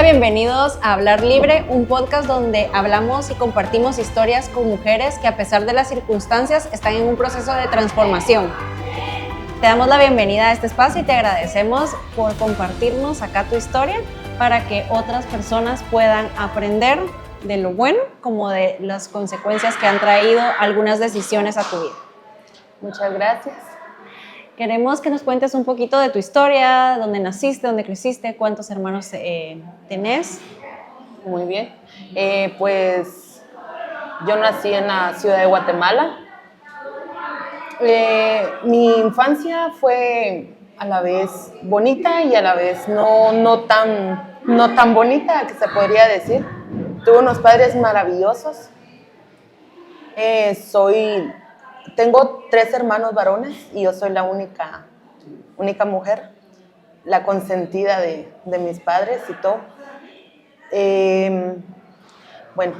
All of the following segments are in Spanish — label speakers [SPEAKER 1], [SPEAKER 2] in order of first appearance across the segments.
[SPEAKER 1] bienvenidos a Hablar Libre, un podcast donde hablamos y compartimos historias con mujeres que a pesar de las circunstancias están en un proceso de transformación. Te damos la bienvenida a este espacio y te agradecemos por compartirnos acá tu historia para que otras personas puedan aprender de lo bueno como de las consecuencias que han traído algunas decisiones a tu vida.
[SPEAKER 2] Muchas gracias.
[SPEAKER 1] Queremos que nos cuentes un poquito de tu historia, dónde naciste, dónde creciste, cuántos hermanos tenés.
[SPEAKER 2] Muy bien. Pues yo nací en la ciudad de Guatemala. Mi infancia fue a la vez bonita y a la vez no tan bonita, que se podría decir. Tuve unos padres maravillosos. Tengo 3 hermanos varones y yo soy la única mujer, la consentida de mis padres y todo. Bueno,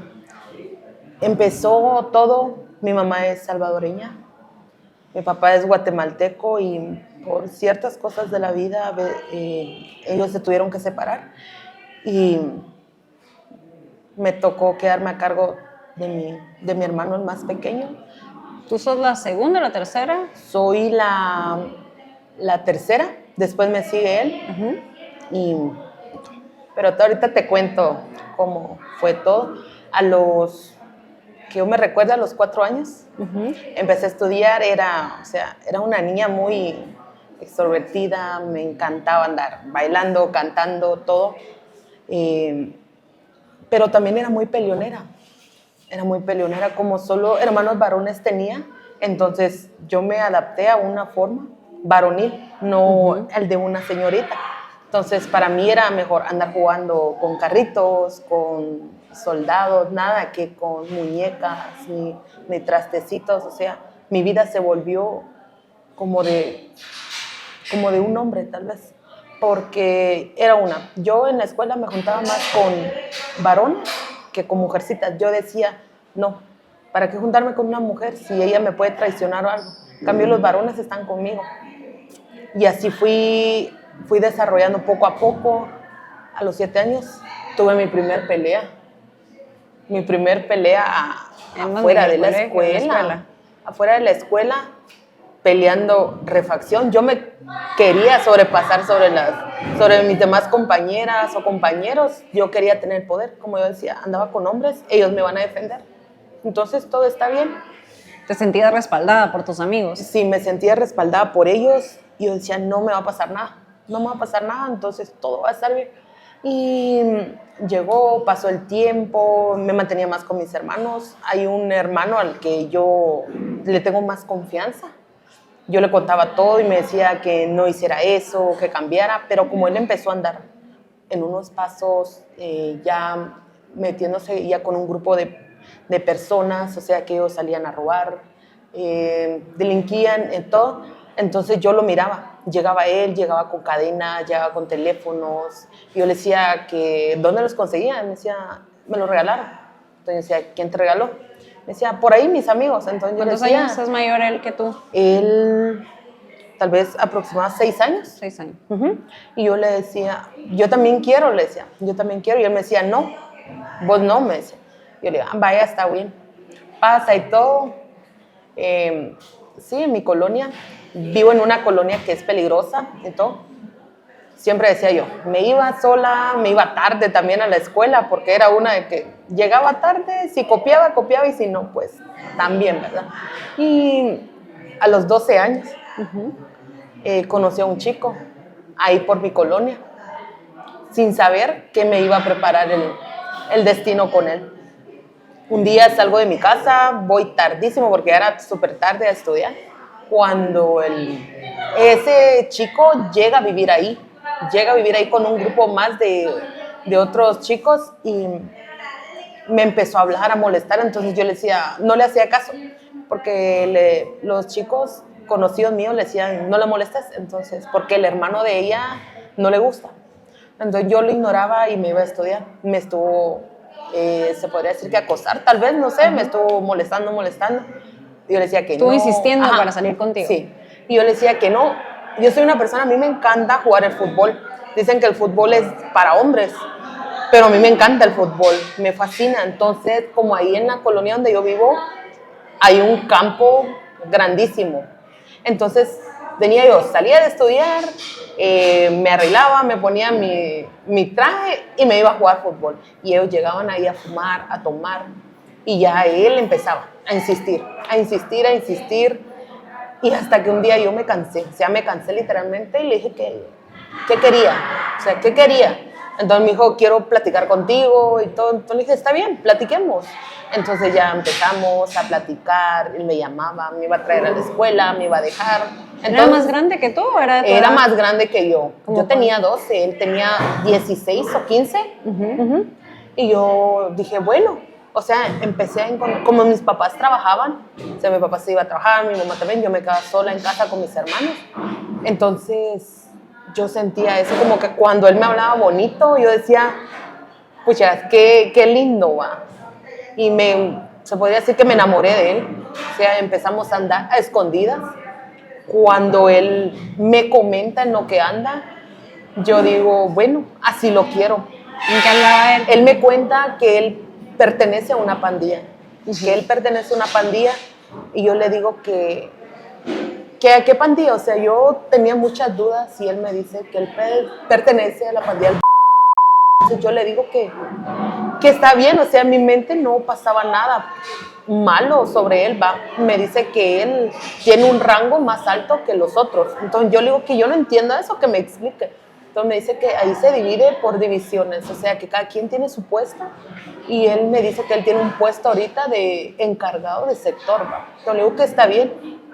[SPEAKER 2] empezó todo. Mi mamá es salvadoreña, mi papá es guatemalteco y por ciertas cosas de la vida ellos se tuvieron que separar y me tocó quedarme a cargo de mi hermano el más pequeño.
[SPEAKER 1] ¿Tú sos la segunda o la tercera?
[SPEAKER 2] Soy la tercera, después me sigue él. Uh-huh. Pero ahorita te cuento cómo fue todo. Que yo me recuerdo, a los 4 años, uh-huh, empecé a estudiar. Era una niña muy extrovertida, me encantaba andar bailando, cantando, todo. Pero también era muy peleonera. Como solo hermanos varones tenía, entonces yo me adapté a una forma varonil, no uh-huh, el de una señorita. Entonces para mí era mejor andar jugando con carritos, con soldados, nada que con muñecas ni trastecitos. O sea, mi vida se volvió como de un hombre, tal vez, porque yo en la escuela me juntaba más con varones que con mujercitas. Yo decía, no, ¿para qué juntarme con una mujer si ella me puede traicionar o algo? En cambio, los varones están conmigo. Y así fui desarrollando poco a poco. A los 7 años tuve mi primer pelea. Afuera de la escuela. Afuera de la escuela, peleando refacción. Yo me quería sobrepasar sobre mis demás compañeras o compañeros. Yo quería tener poder. Como yo decía, andaba con hombres, ellos me van a defender. Entonces todo está bien.
[SPEAKER 1] ¿Te sentías respaldada por tus amigos?
[SPEAKER 2] Sí, me sentía respaldada por ellos. Y yo decía, no me va a pasar nada, entonces todo va a estar bien. Y pasó el tiempo, me mantenía más con mis hermanos. Hay un hermano al que yo le tengo más confianza. Yo le contaba todo y me decía que no hiciera eso, que cambiara, pero como él empezó a andar en unos pasos, ya metiéndose ya con un grupo de personas, o sea, que ellos salían a robar, delinquían, todo, entonces yo lo miraba. Llegaba con cadenas, llegaba con teléfonos, y yo le decía que ¿dónde los conseguía? Me decía, me los regalaron. Entonces yo decía, ¿quién te regaló? Me decía, por ahí mis amigos. Entonces
[SPEAKER 1] ¿Cuántos años es mayor él que tú?
[SPEAKER 2] Él, tal vez aproximadamente 6 años.
[SPEAKER 1] 6 años.
[SPEAKER 2] Uh-huh. Y yo le decía, yo también quiero. Y él me decía, no, vos no, me decía. Yo le digo, vaya, está bien. Pasa y todo. Sí, en mi colonia, vivo en una colonia que es peligrosa y todo. Siempre decía yo, me iba sola, me iba tarde también a la escuela, porque era una de que llegaba tarde, si copiaba y si no, pues también, ¿verdad? Y a los 12 años uh-huh, conocí a un chico ahí por mi colonia, sin saber que me iba a preparar el destino con él. Un día salgo de mi casa, voy tardísimo porque era súper tarde a estudiar, cuando ese chico llega a vivir ahí con un grupo más de otros chicos y me empezó a hablar, a molestar. Entonces yo no le hacía caso, porque los chicos conocidos míos le decían, no la molestes, entonces, porque el hermano de ella no le gusta. Entonces yo lo ignoraba y me iba a estudiar. Me estuvo, se podría decir que acosar, tal vez, no sé, me estuvo molestando. Y yo le decía que
[SPEAKER 1] Estuvo
[SPEAKER 2] no.
[SPEAKER 1] insistiendo para salir contigo.
[SPEAKER 2] Sí, y yo le decía que no. Yo soy una persona, a mí me encanta jugar el fútbol. Dicen que el fútbol es para hombres. pero a mí me encanta el fútbol, me fascina. Entonces, como ahí en la colonia donde yo vivo, hay un campo grandísimo. Entonces, venía yo, salía de estudiar, me arreglaba, me ponía mi traje y me iba a jugar fútbol. Y ellos llegaban ahí a fumar, a tomar, y ya él empezaba a insistir, a insistir, a insistir. Y hasta que un día yo me cansé, o sea, me cansé literalmente y le dije ¿qué quería? O sea, ¿qué quería? Entonces me dijo, quiero platicar contigo y todo. Entonces le dije, está bien, platiquemos. Entonces ya empezamos a platicar, él me llamaba, me iba a traer a la escuela, me iba a dejar. Entonces,
[SPEAKER 1] ¿era más grande que tú o era de tu
[SPEAKER 2] Era
[SPEAKER 1] edad?
[SPEAKER 2] más grande que yo. Yo tenía 12, él tenía 16 o 15. Y yo dije, bueno, o sea, empecé a encontrar, como mis papás trabajaban, o sea, mi papá se iba a trabajar, mi mamá también, yo me quedaba sola en casa con mis hermanos. Entonces, yo sentía eso como que cuando él me hablaba bonito, yo decía, pucha, qué lindo, va. Y se podría decir que me enamoré de él. O sea, empezamos a andar a escondidas. Cuando él me comenta en lo que anda, yo digo, bueno, así lo quiero.
[SPEAKER 1] ¿En qué andaba él?
[SPEAKER 2] Él me cuenta que él pertenece a una pandilla, que él pertenece a una pandilla, y yo le digo que ¿a qué pandilla? O sea, yo tenía muchas dudas y él me dice que él pertenece a la pandilla del Entonces yo le digo que está bien, o sea, en mi mente no pasaba nada malo sobre él, va. Me dice que él tiene un rango más alto que los otros. Entonces yo le digo que yo no entiendo eso, que me explique. Entonces me dice que ahí se divide por divisiones, o sea, que cada quien tiene su puesto. Y él me dice que él tiene un puesto ahorita de encargado de sector, va. Entonces le digo que está bien.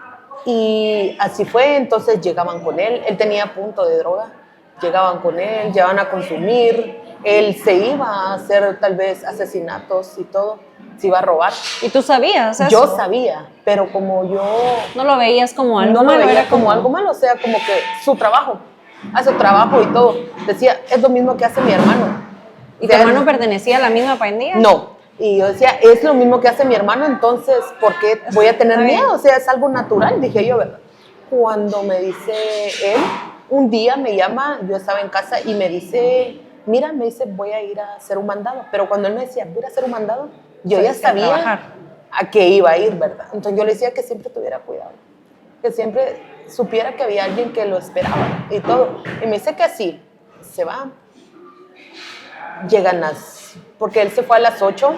[SPEAKER 2] Y así fue, entonces llegaban con él tenía punto de droga, llegaban con él, llegaban a consumir, él se iba a hacer tal vez asesinatos y todo, se iba a robar.
[SPEAKER 1] ¿Y tú sabías eso?
[SPEAKER 2] Yo sabía, pero como yo...
[SPEAKER 1] ¿No lo veías como algo
[SPEAKER 2] no
[SPEAKER 1] malo?
[SPEAKER 2] lo veía
[SPEAKER 1] Era
[SPEAKER 2] como algo malo, o sea, como que su trabajo, hace su trabajo y todo. Decía, es lo mismo que hace mi hermano.
[SPEAKER 1] ¿Y tu hermano pertenecía a la misma pandilla?
[SPEAKER 2] No. Y yo decía, es lo mismo que hace mi hermano, entonces, ¿por qué voy a tener miedo? O sea, es algo natural, dije yo, ¿verdad? Cuando me dice él, un día me llama, yo estaba en casa y me dice, mira, me dice, voy a ir a hacer un mandado. Pero cuando él me decía, voy a ir a hacer un mandado, yo ya sabía a qué iba a ir, ¿verdad? Entonces yo le decía que siempre tuviera cuidado, que siempre supiera que había alguien que lo esperaba y todo. Y me dice que sí, se va. Llegan porque él se fue a las 8,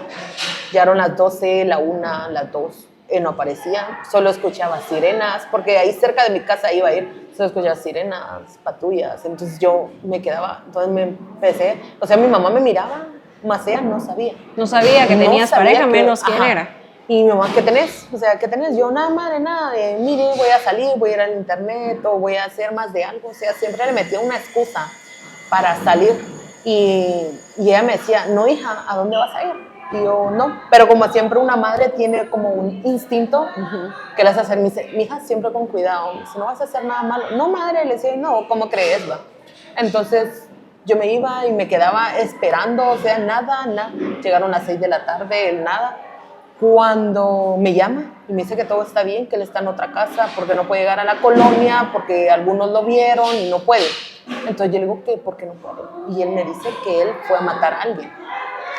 [SPEAKER 2] llegaron las 12, la 1, las 2, él no aparecía, solo escuchaba sirenas, porque ahí cerca de mi casa iba a ir, solo escuchaba sirenas, patrullas, entonces yo me quedaba, entonces me empecé, o sea, mi mamá me miraba, más ella no sabía.
[SPEAKER 1] No sabía que tenías pareja, menos quién
[SPEAKER 2] ajá.
[SPEAKER 1] era.
[SPEAKER 2] Y mi mamá, ¿qué tenés? O sea, ¿qué tenés? Yo, nada, madre, nada, mire, voy a salir, voy a ir al internet, o voy a hacer más de algo, o sea, siempre le metía una excusa para salir. Y ella me decía, no, hija, ¿a dónde vas a ir? Y yo, no. Pero como siempre una madre tiene como un instinto que le hace hacer. Me dice, mi hija, siempre con cuidado. Si no vas a hacer nada malo. No, madre, le decía, no, ¿cómo crees? Va? Entonces yo me iba y me quedaba esperando, o sea, nada. Llegaron las 6 de la tarde, nada. Cuando me llama y me dice que todo está bien, que él está en otra casa porque no puede llegar a la colonia, porque algunos lo vieron y no puede. Entonces yo le digo que ¿por qué no puede? Y él me dice que él fue a matar a alguien.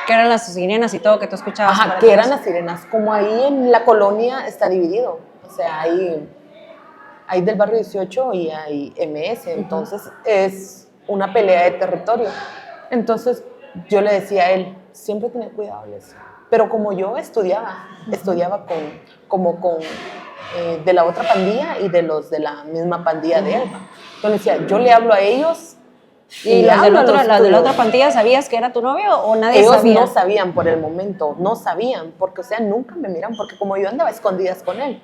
[SPEAKER 1] Que eran las sirenas y todo que tú escuchabas.
[SPEAKER 2] Ajá, que eran las sirenas. Como ahí en la colonia está dividido. O sea, hay del barrio 18 y hay MS. Entonces es una pelea de territorio. Entonces yo le decía a él, siempre tenía cuidado, le decía. Pero como yo estudiaba con de la otra pandilla y de los de la misma pandilla de él. Entonces decía, yo le hablo a ellos.
[SPEAKER 1] ¿Y los de la otra pandilla sabías que era tu novio o nadie
[SPEAKER 2] ellos
[SPEAKER 1] sabía?
[SPEAKER 2] No sabían por el momento, no sabían, porque o sea, nunca me miran, porque como yo andaba a escondidas con él.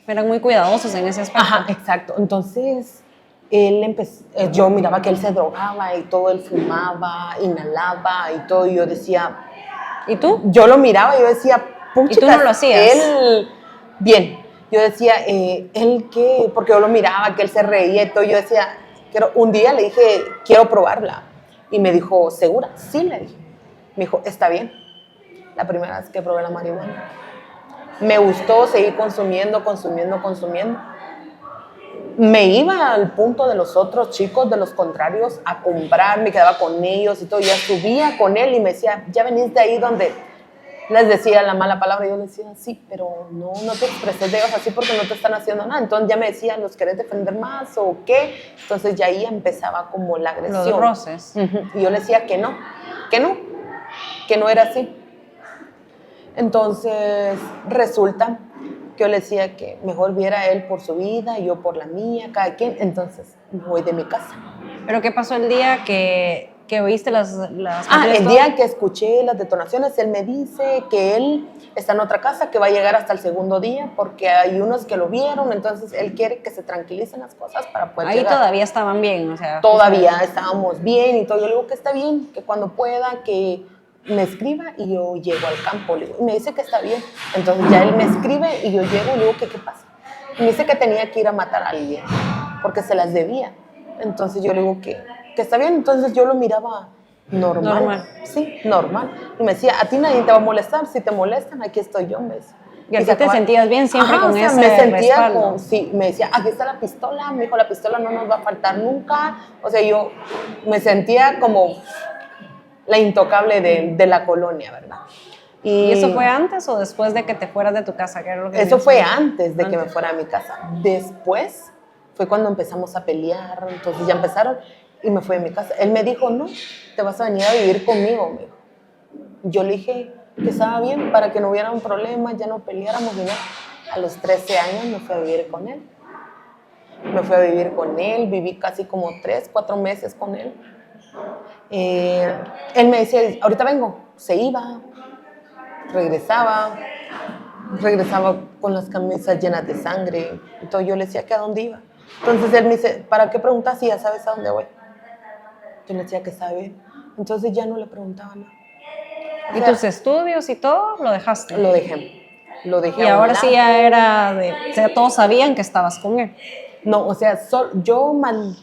[SPEAKER 1] Eran muy cuidadosos en ese aspecto.
[SPEAKER 2] Ajá, exacto. Entonces, yo miraba que él se drogaba y todo, él fumaba, inhalaba y todo, y yo decía...
[SPEAKER 1] ¿Y tú?
[SPEAKER 2] Yo lo miraba y yo decía,
[SPEAKER 1] ¿Y tú no lo hacías?
[SPEAKER 2] Él, bien. Yo decía, ¿él qué? Porque yo lo miraba, que él se reía y todo. Yo decía, un día le dije, quiero probarla. Y me dijo, ¿segura? Sí, le dije. Me dijo, está bien. La primera vez que probé la marihuana. Me gustó seguir consumiendo. me iba al punto de los otros chicos, de los contrarios, a comprar, me quedaba con ellos y todo, ya subía con él y me decía, ya venís de ahí donde les decía la mala palabra, y yo les decía, sí, pero no te expreses de ellos así porque no te están haciendo nada. Entonces ya me decían, ¿los querés defender más o qué? Entonces ya ahí empezaba como la agresión.
[SPEAKER 1] Los roces.
[SPEAKER 2] Y yo le decía que no era así. Entonces resulta que yo le decía que mejor viera él por su vida y yo por la mía, cada quien. Entonces me voy de mi casa.
[SPEAKER 1] ¿Pero qué pasó el día que oíste las
[SPEAKER 2] el día que escuché las detonaciones, él me dice que él está en otra casa, que va a llegar hasta el segundo día, porque hay unos que lo vieron, entonces él quiere que se tranquilicen las cosas para poder llegar.
[SPEAKER 1] Ahí todavía estaban bien, o sea.
[SPEAKER 2] Todavía estábamos bien y todo. Yo le digo que está bien, que cuando pueda, que me escriba y yo llego al campo. Le digo, y me dice que está bien. Entonces ya él me escribe y yo llego y le digo, ¿qué pasa? Y me dice que tenía que ir a matar a alguien, porque se las debía. Entonces yo le digo que está bien. Entonces yo lo miraba normal. Sí, normal. Y me decía, a ti nadie te va a molestar. Si te molestan, aquí estoy yo.
[SPEAKER 1] Y así te sentías bien siempre. Ajá, con ese
[SPEAKER 2] me sentía
[SPEAKER 1] respaldo.
[SPEAKER 2] Sí, me decía, aquí está la pistola. Me dijo, la pistola no nos va a faltar nunca. O sea, yo me sentía como la intocable de la colonia, ¿verdad?
[SPEAKER 1] ¿Y eso fue antes o después de que te fueras de tu casa? ¿Qué era lo que
[SPEAKER 2] eso fue antes de que me fuera a mi casa. Después fue cuando empezamos a pelear. Entonces ya empezaron y me fui a mi casa. Él me dijo, no, te vas a venir a vivir conmigo, me dijo. Yo le dije que estaba bien para que no hubiera un problema, ya no peleáramos ni nada. A los 13 años me fui a vivir con él. Me fui a vivir con él, viví casi como 3, 4 meses con él. Él me decía, ahorita vengo. Se iba, regresaba con las camisas llenas de sangre. Entonces yo le decía que a dónde iba. Entonces él me dice, ¿para qué preguntas si ya sabes a dónde voy? Yo le decía que sabe. Entonces ya no le preguntaba nada.
[SPEAKER 1] O sea, ¿y tus estudios y todo lo dejaste?
[SPEAKER 2] Lo dejé.
[SPEAKER 1] Y ahora sí ya era o sea, todos sabían que estabas con él.
[SPEAKER 2] No, o sea, yo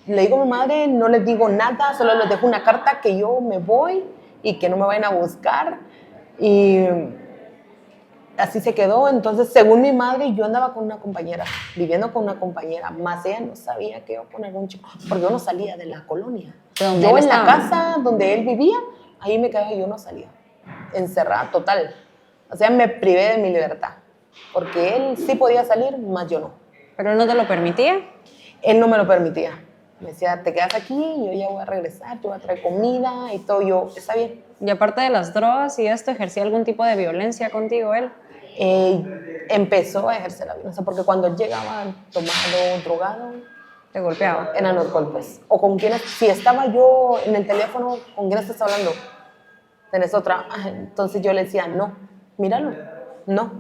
[SPEAKER 2] le digo a mi madre, no les digo nada, solo les dejo una carta que yo me voy y que no me vayan a buscar. Y así se quedó. Entonces, según mi madre, yo andaba con una compañera, viviendo con una compañera, más ella no sabía que yo con algún chico, porque yo no salía de la colonia. Yo en la casa donde él vivía, ahí me quedaba y yo no salía, encerrada total. O sea, me privé de mi libertad, porque él sí podía salir, más yo no.
[SPEAKER 1] ¿Pero él no te lo permitía?
[SPEAKER 2] Él no me lo permitía. Me decía, te quedas aquí, yo ya voy a regresar, yo voy a traer comida y todo. Yo, está bien.
[SPEAKER 1] Y aparte de las drogas y esto, ¿ejercía algún tipo de violencia contigo él?
[SPEAKER 2] Empezó a ejercer la violencia, porque cuando llegaba tomado, drogado,
[SPEAKER 1] te golpeaba.
[SPEAKER 2] Eran los golpes. O con quienes, si estaba yo en el teléfono, ¿con quién estás hablando? ¿Tenés otra? Entonces yo le decía, no, míralo, no.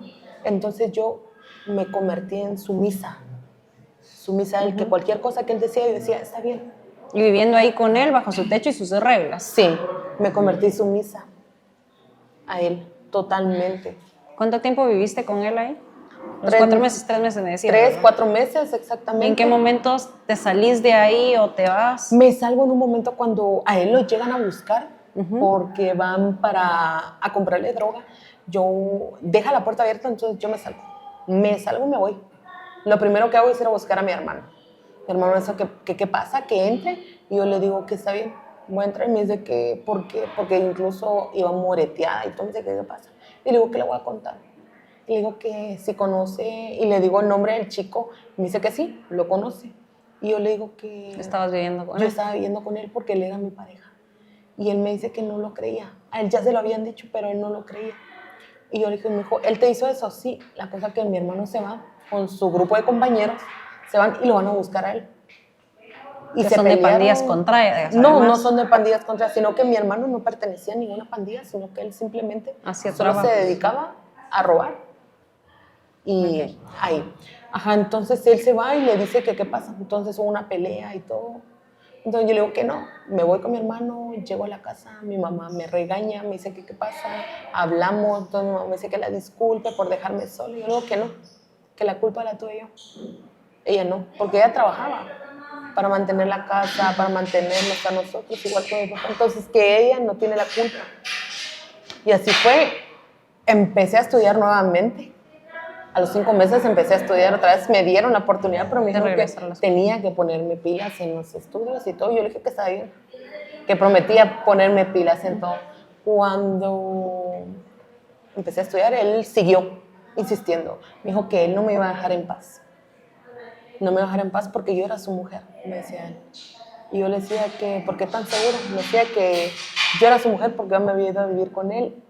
[SPEAKER 2] Entonces yo me convertí en sumisa a él, que cualquier cosa que él decía, yo decía, está bien.
[SPEAKER 1] Y viviendo ahí con él, bajo su techo y sus reglas.
[SPEAKER 2] Sí, me convertí sumisa a él, totalmente.
[SPEAKER 1] ¿Cuánto tiempo viviste con él ahí? Los 4 meses, 3 meses me decías.
[SPEAKER 2] 3, 4 meses, exactamente.
[SPEAKER 1] ¿Y en qué momentos te salís de ahí o te vas?
[SPEAKER 2] Me salgo en un momento cuando a él lo llegan a buscar, porque van a comprarle droga. Yo deja la puerta abierta, entonces yo me salgo y me voy. Lo primero que hago es ir a buscar a mi hermano. Mi hermano me dice, ¿qué pasa? Que entre. Y yo le digo que está bien. Voy a entrar y me dice que, ¿por qué? Porque incluso iba moreteada y todo. Me dice, ¿qué pasa? Y le digo, ¿qué le voy a contar? Y le digo que si conoce, y le digo el nombre del chico. Y me dice que sí, lo conoce. Y yo le digo que...
[SPEAKER 1] ¿Estabas viviendo con él?
[SPEAKER 2] Yo estaba viviendo con él porque él era mi pareja. Y él me dice que no lo creía. A él ya se lo habían dicho, pero él no lo creía. Y yo le dije, me dijo, ¿él te hizo eso? Sí. La cosa es que mi hermano se va con su grupo de compañeros, se van y lo van a buscar a él.
[SPEAKER 1] Y que son pelearon. De pandillas contrarias.
[SPEAKER 2] No son de pandillas contrarias, sino que mi hermano no pertenecía a ninguna pandilla, sino que él simplemente solo se dedicaba a robar. Y ahí. Ajá, entonces él se va y le dice que qué pasa. Entonces hubo una pelea y todo. Entonces yo le digo que no, me voy con mi hermano, llego a la casa, mi mamá me regaña, me dice que qué pasa, hablamos, entonces mi mamá me dice que la disculpe por dejarme sola. Y yo le digo que no, que la culpa la tuve yo. Ella no, porque ella trabajaba para mantener la casa, para mantenernos a nosotros, igual que mi papá. Entonces que ella no tiene la culpa. Y así fue, empecé a estudiar nuevamente. A los 5 meses empecé a estudiar otra vez, me dieron la oportunidad, pero me dijeron que
[SPEAKER 1] regresar a la escuela.
[SPEAKER 2] tenía que ponerme pilas en los estudios y todo. Yo le dije que estaba bien, que prometía ponerme pilas en todo. Cuando empecé a estudiar, él siguió insistiendo. Me dijo que él no me iba a dejar en paz. No me iba a dejar en paz porque yo era su mujer, me decía él. Y yo le decía que, ¿por qué tan seguro? Me decía que yo era su mujer porque yo me había ido a vivir con él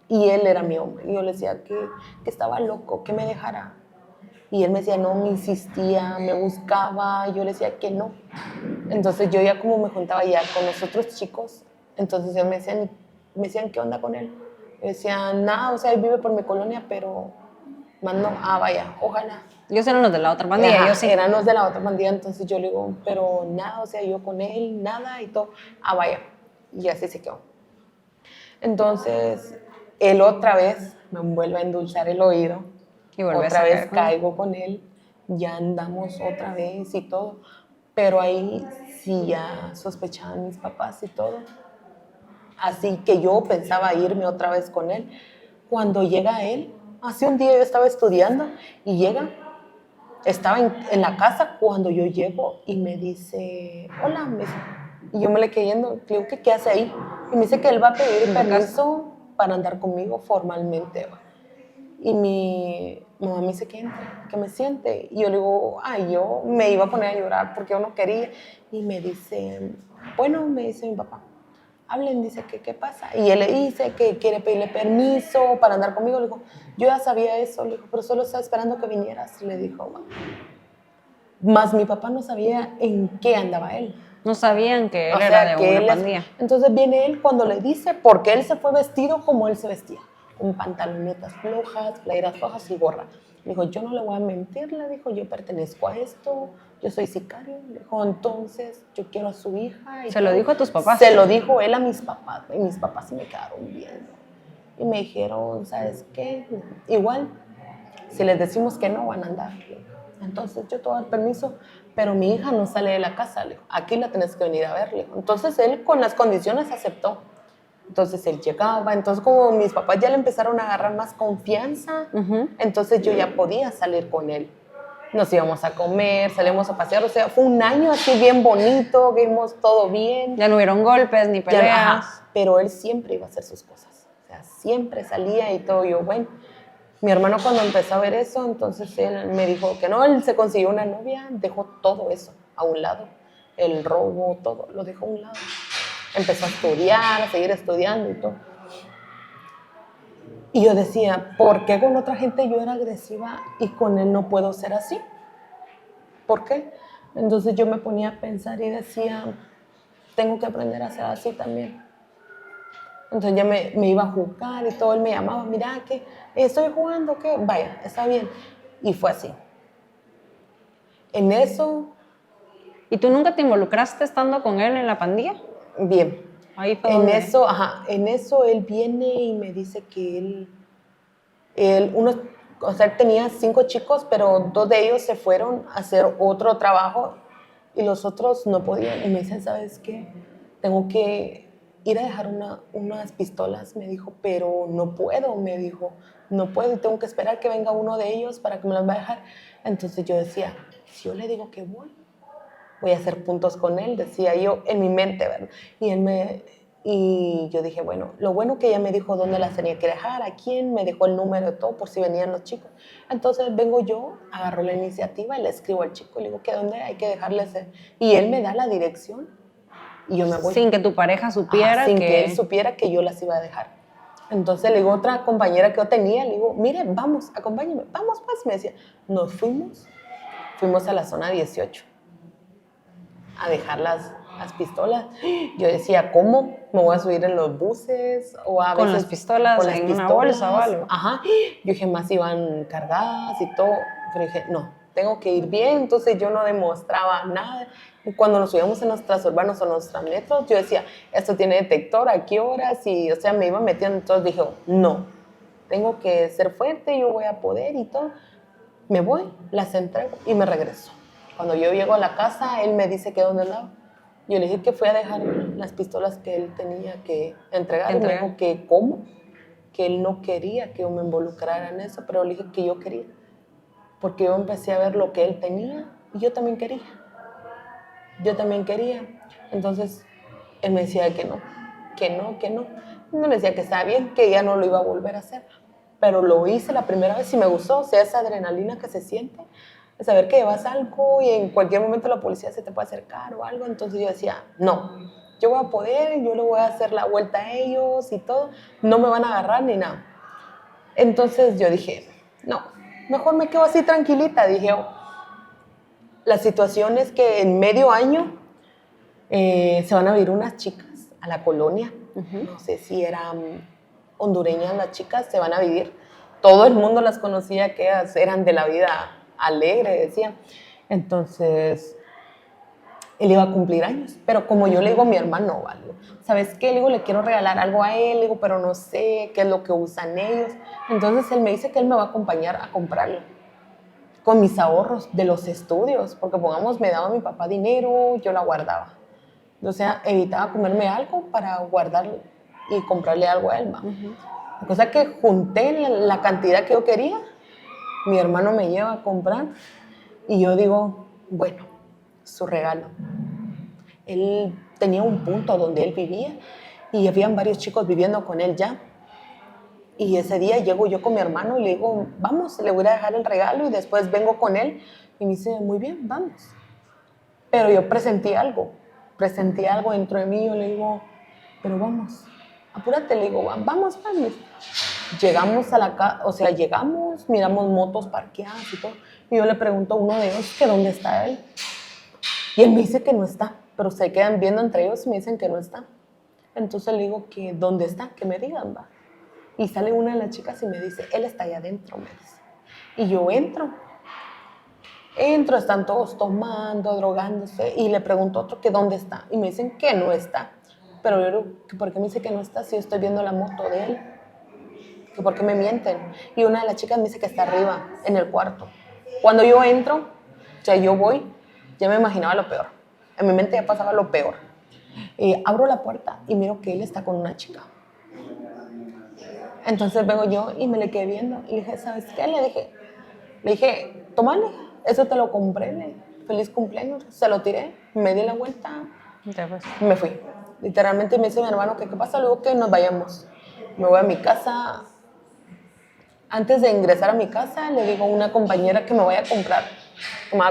[SPEAKER 2] y él era mi hombre. Y yo le decía que estaba loco, que me dejara. Y él me decía, no, me insistía, me buscaba, y yo le decía que no. Entonces yo ya como me juntaba ya con los otros chicos, entonces ellos me decían, ¿qué onda con él? Yo decía, nada, o sea, él vive por mi colonia, pero más no, vaya, ojalá.
[SPEAKER 1] Ellos eran los de la otra pandilla,
[SPEAKER 2] Ajá,
[SPEAKER 1] yo sí.
[SPEAKER 2] eran los de la otra pandilla, entonces yo le digo, pero nada, o sea, yo con él, nada y todo, vaya, y así se quedó. Entonces, él otra vez me vuelve a endulzar el oído,
[SPEAKER 1] Y vuelves
[SPEAKER 2] otra
[SPEAKER 1] a
[SPEAKER 2] vez
[SPEAKER 1] caer con él.
[SPEAKER 2] caigo con él, ya andamos otra vez y todo, pero ahí sí ya sospechaban mis papás y todo. Así que yo pensaba irme otra vez con él. Cuando llega él, hace un día yo estaba estudiando y llega, estaba en la casa cuando yo llego y me dice, hola, me dice, y yo me le quedé yendo, le digo, ¿qué hace ahí? Y me dice que él va a pedir permiso para andar conmigo formalmente. Y mi mamá me dice que entre, que me siente. Y yo le digo, yo me iba a poner a llorar porque yo no quería. Y me dice, bueno, me dice mi papá, hablen, dice que qué pasa. Y él le dice que quiere pedirle permiso para andar conmigo. Le digo, yo ya sabía eso, le digo, pero solo estaba esperando que vinieras. Le dijo, mamá. Más mi papá no sabía en qué andaba él.
[SPEAKER 1] No sabían que él
[SPEAKER 2] O sea,
[SPEAKER 1] era de
[SPEAKER 2] que
[SPEAKER 1] una pandilla.
[SPEAKER 2] Entonces viene él cuando le dice, porque él se fue vestido como él se vestía, con pantalonetas flojas, playeras flojas y gorra. Le dijo, yo no le voy a mentir, le dijo, yo pertenezco a esto, yo soy sicario. Le dijo, entonces yo quiero a su hija. Y
[SPEAKER 1] ¿Se lo dijo a tus papás?
[SPEAKER 2] Se lo dijo él a mis papás, y mis papás se me quedaron viendo. Y me dijeron, ¿sabes qué? Igual, si les decimos que no, van a andar. Entonces yo te doy el permiso, pero mi hija no sale de la casa, le dijo, aquí la tenés que venir a ver, le dijo. Entonces él con las condiciones aceptó. Entonces él llegaba, entonces como mis papás ya le empezaron a agarrar más confianza, entonces yo ya podía salir con él. Nos íbamos a comer, salimos a pasear, o sea, fue un año así bien bonito, vimos todo bien.
[SPEAKER 1] Ya no hubieron golpes ni peleas.
[SPEAKER 2] Pero él siempre iba a hacer sus cosas, o sea, siempre salía y todo, yo, bueno. Mi hermano cuando empezó a ver eso, entonces él me dijo que no, él se consiguió una novia, dejó todo eso a un lado, el robo, todo, lo dejó a un lado. Empezó a estudiar, a seguir estudiando y todo. Y yo decía, ¿por qué con otra gente yo era agresiva y con él no puedo ser así? ¿Por qué? Entonces yo me ponía a pensar y decía, tengo que aprender a ser así también. Entonces ya me iba a jugar y todo, él me llamaba, mira, que estoy jugando, ¿qué? Vaya, está bien. Y fue así. En eso...
[SPEAKER 1] ¿Y tú nunca te involucraste estando con él en la pandilla?
[SPEAKER 2] Bien.
[SPEAKER 1] Ahí fue
[SPEAKER 2] en eso él viene y me dice que o sea, él tenía 5 chicos, pero 2 de ellos se fueron a hacer otro trabajo y los otros no podían. Y me dicen, ¿sabes qué? Tengo que ir a dejar unas pistolas, me dijo, pero no puedo, me dijo, no puedo y tengo que esperar que venga uno de ellos para que me las vaya a dejar. Entonces yo decía, si yo le digo que voy a hacer puntos con él, decía yo en mi mente, ¿verdad? Y yo dije, bueno, lo bueno que ella me dijo dónde las tenía que dejar, a quién, me dejó el número de todo por si venían los chicos. Entonces vengo yo, agarro la iniciativa y le escribo al chico, le digo que dónde hay que dejarles. Y él me da la dirección. Y yo me voy.
[SPEAKER 1] Sin que tu pareja supiera
[SPEAKER 2] sin que él supiera que yo las iba a dejar. Entonces le digo a otra compañera que yo tenía, le digo, mire, vamos, acompáñeme, vamos pues. Me decía, nos fuimos a la zona 18 a dejar las pistolas. Yo decía, ¿cómo? ¿Me voy a subir en los buses? O a
[SPEAKER 1] con
[SPEAKER 2] veces,
[SPEAKER 1] las pistolas en una bolsa o algo.
[SPEAKER 2] Ajá. Yo dije, más iban cargadas y todo. Pero dije, no, tengo que ir bien. Entonces yo no demostraba nada. Y cuando nos subíamos en los transurbanos o en los metros, yo decía, esto tiene detector, ¿a qué horas? Y, o sea, me iba metiendo. Entonces dije, no, tengo que ser fuerte, yo voy a poder y todo. Me voy, las entrego y me regreso. Cuando yo llego a la casa, él me dice que dónde andaba. Yo le dije que fui a dejar las pistolas que él tenía que entregar. Y me dijo que, ¿cómo? que él no quería que yo me involucrara en eso, pero le dije que yo quería, porque yo empecé a ver lo que él tenía y yo también quería. Yo también quería. Entonces, él me decía que no, que no, que no. No me decía que estaba bien, que ya no lo iba a volver a hacer. Pero lo hice la primera vez y me gustó. O sea, esa adrenalina que se siente, de saber que llevas algo y en cualquier momento la policía se te puede acercar o algo. Entonces yo decía, no, yo voy a poder, yo le voy a hacer la vuelta a ellos y todo. No me van a agarrar ni nada. Entonces yo dije, no, mejor me quedo así tranquilita. Dije, oh, la situación es que en medio año se van a vivir unas chicas a la colonia. No sé si eran hondureñas las chicas, se van a vivir. Todo el mundo las conocía, que eran de la vida alegre, decía. Entonces, él iba a cumplir años. Pero como yo le digo a mi hermano, algo, ¿sabes qué? Le digo, le quiero regalar algo a él, le digo, pero no sé qué es lo que usan ellos. Entonces, él me dice que él me va a acompañar a comprarlo con mis ahorros de los estudios, porque pongamos, me daba mi papá dinero, yo la guardaba. O sea, evitaba comerme algo para guardar y comprarle algo a él. La cosa que junté la cantidad que yo quería, mi hermano me lleva a comprar y yo digo, bueno, su regalo. Él tenía un punto donde él vivía y habían varios chicos viviendo con él ya. Y ese día llego yo con mi hermano y le digo, vamos, le voy a dejar el regalo y después vengo con él. Y me dice, muy bien, vamos. Pero yo presentí algo dentro de mí. Yo le digo, pero vamos, apúrate, le digo, vamos. Llegamos a la casa, o sea, llegamos, miramos motos parqueadas y todo. Y yo le pregunto a uno de ellos que dónde está él. Y él me dice que no está, pero se quedan viendo entre ellos y me dicen que no está. Entonces le digo que dónde está, que me digan, va. Y sale una de las chicas y me dice, él está allá adentro, me dice. Y yo entro, están todos tomando, drogándose, y le pregunto a otro que dónde está. Y me dicen que no está. Pero yo digo, ¿por qué me dice que no está si yo estoy viendo la moto de él? ¿Que por qué me mienten? Y una de las chicas me dice que está arriba, en el cuarto. Cuando yo entro, o sea, yo voy, ya me imaginaba lo peor. En mi mente ya pasaba lo peor. Abro la puerta y miro que él está con una chica. Entonces vengo yo y me le quedé viendo y le dije, ¿sabes qué? Le dije, tómale, eso te lo compré, feliz cumpleaños. Se lo tiré, me di la vuelta, me fui. Literalmente me dice mi hermano que qué pasa, luego que nos vayamos. Me voy a mi casa. Antes de ingresar a mi casa, le digo a una compañera que me vaya a comprar, que me va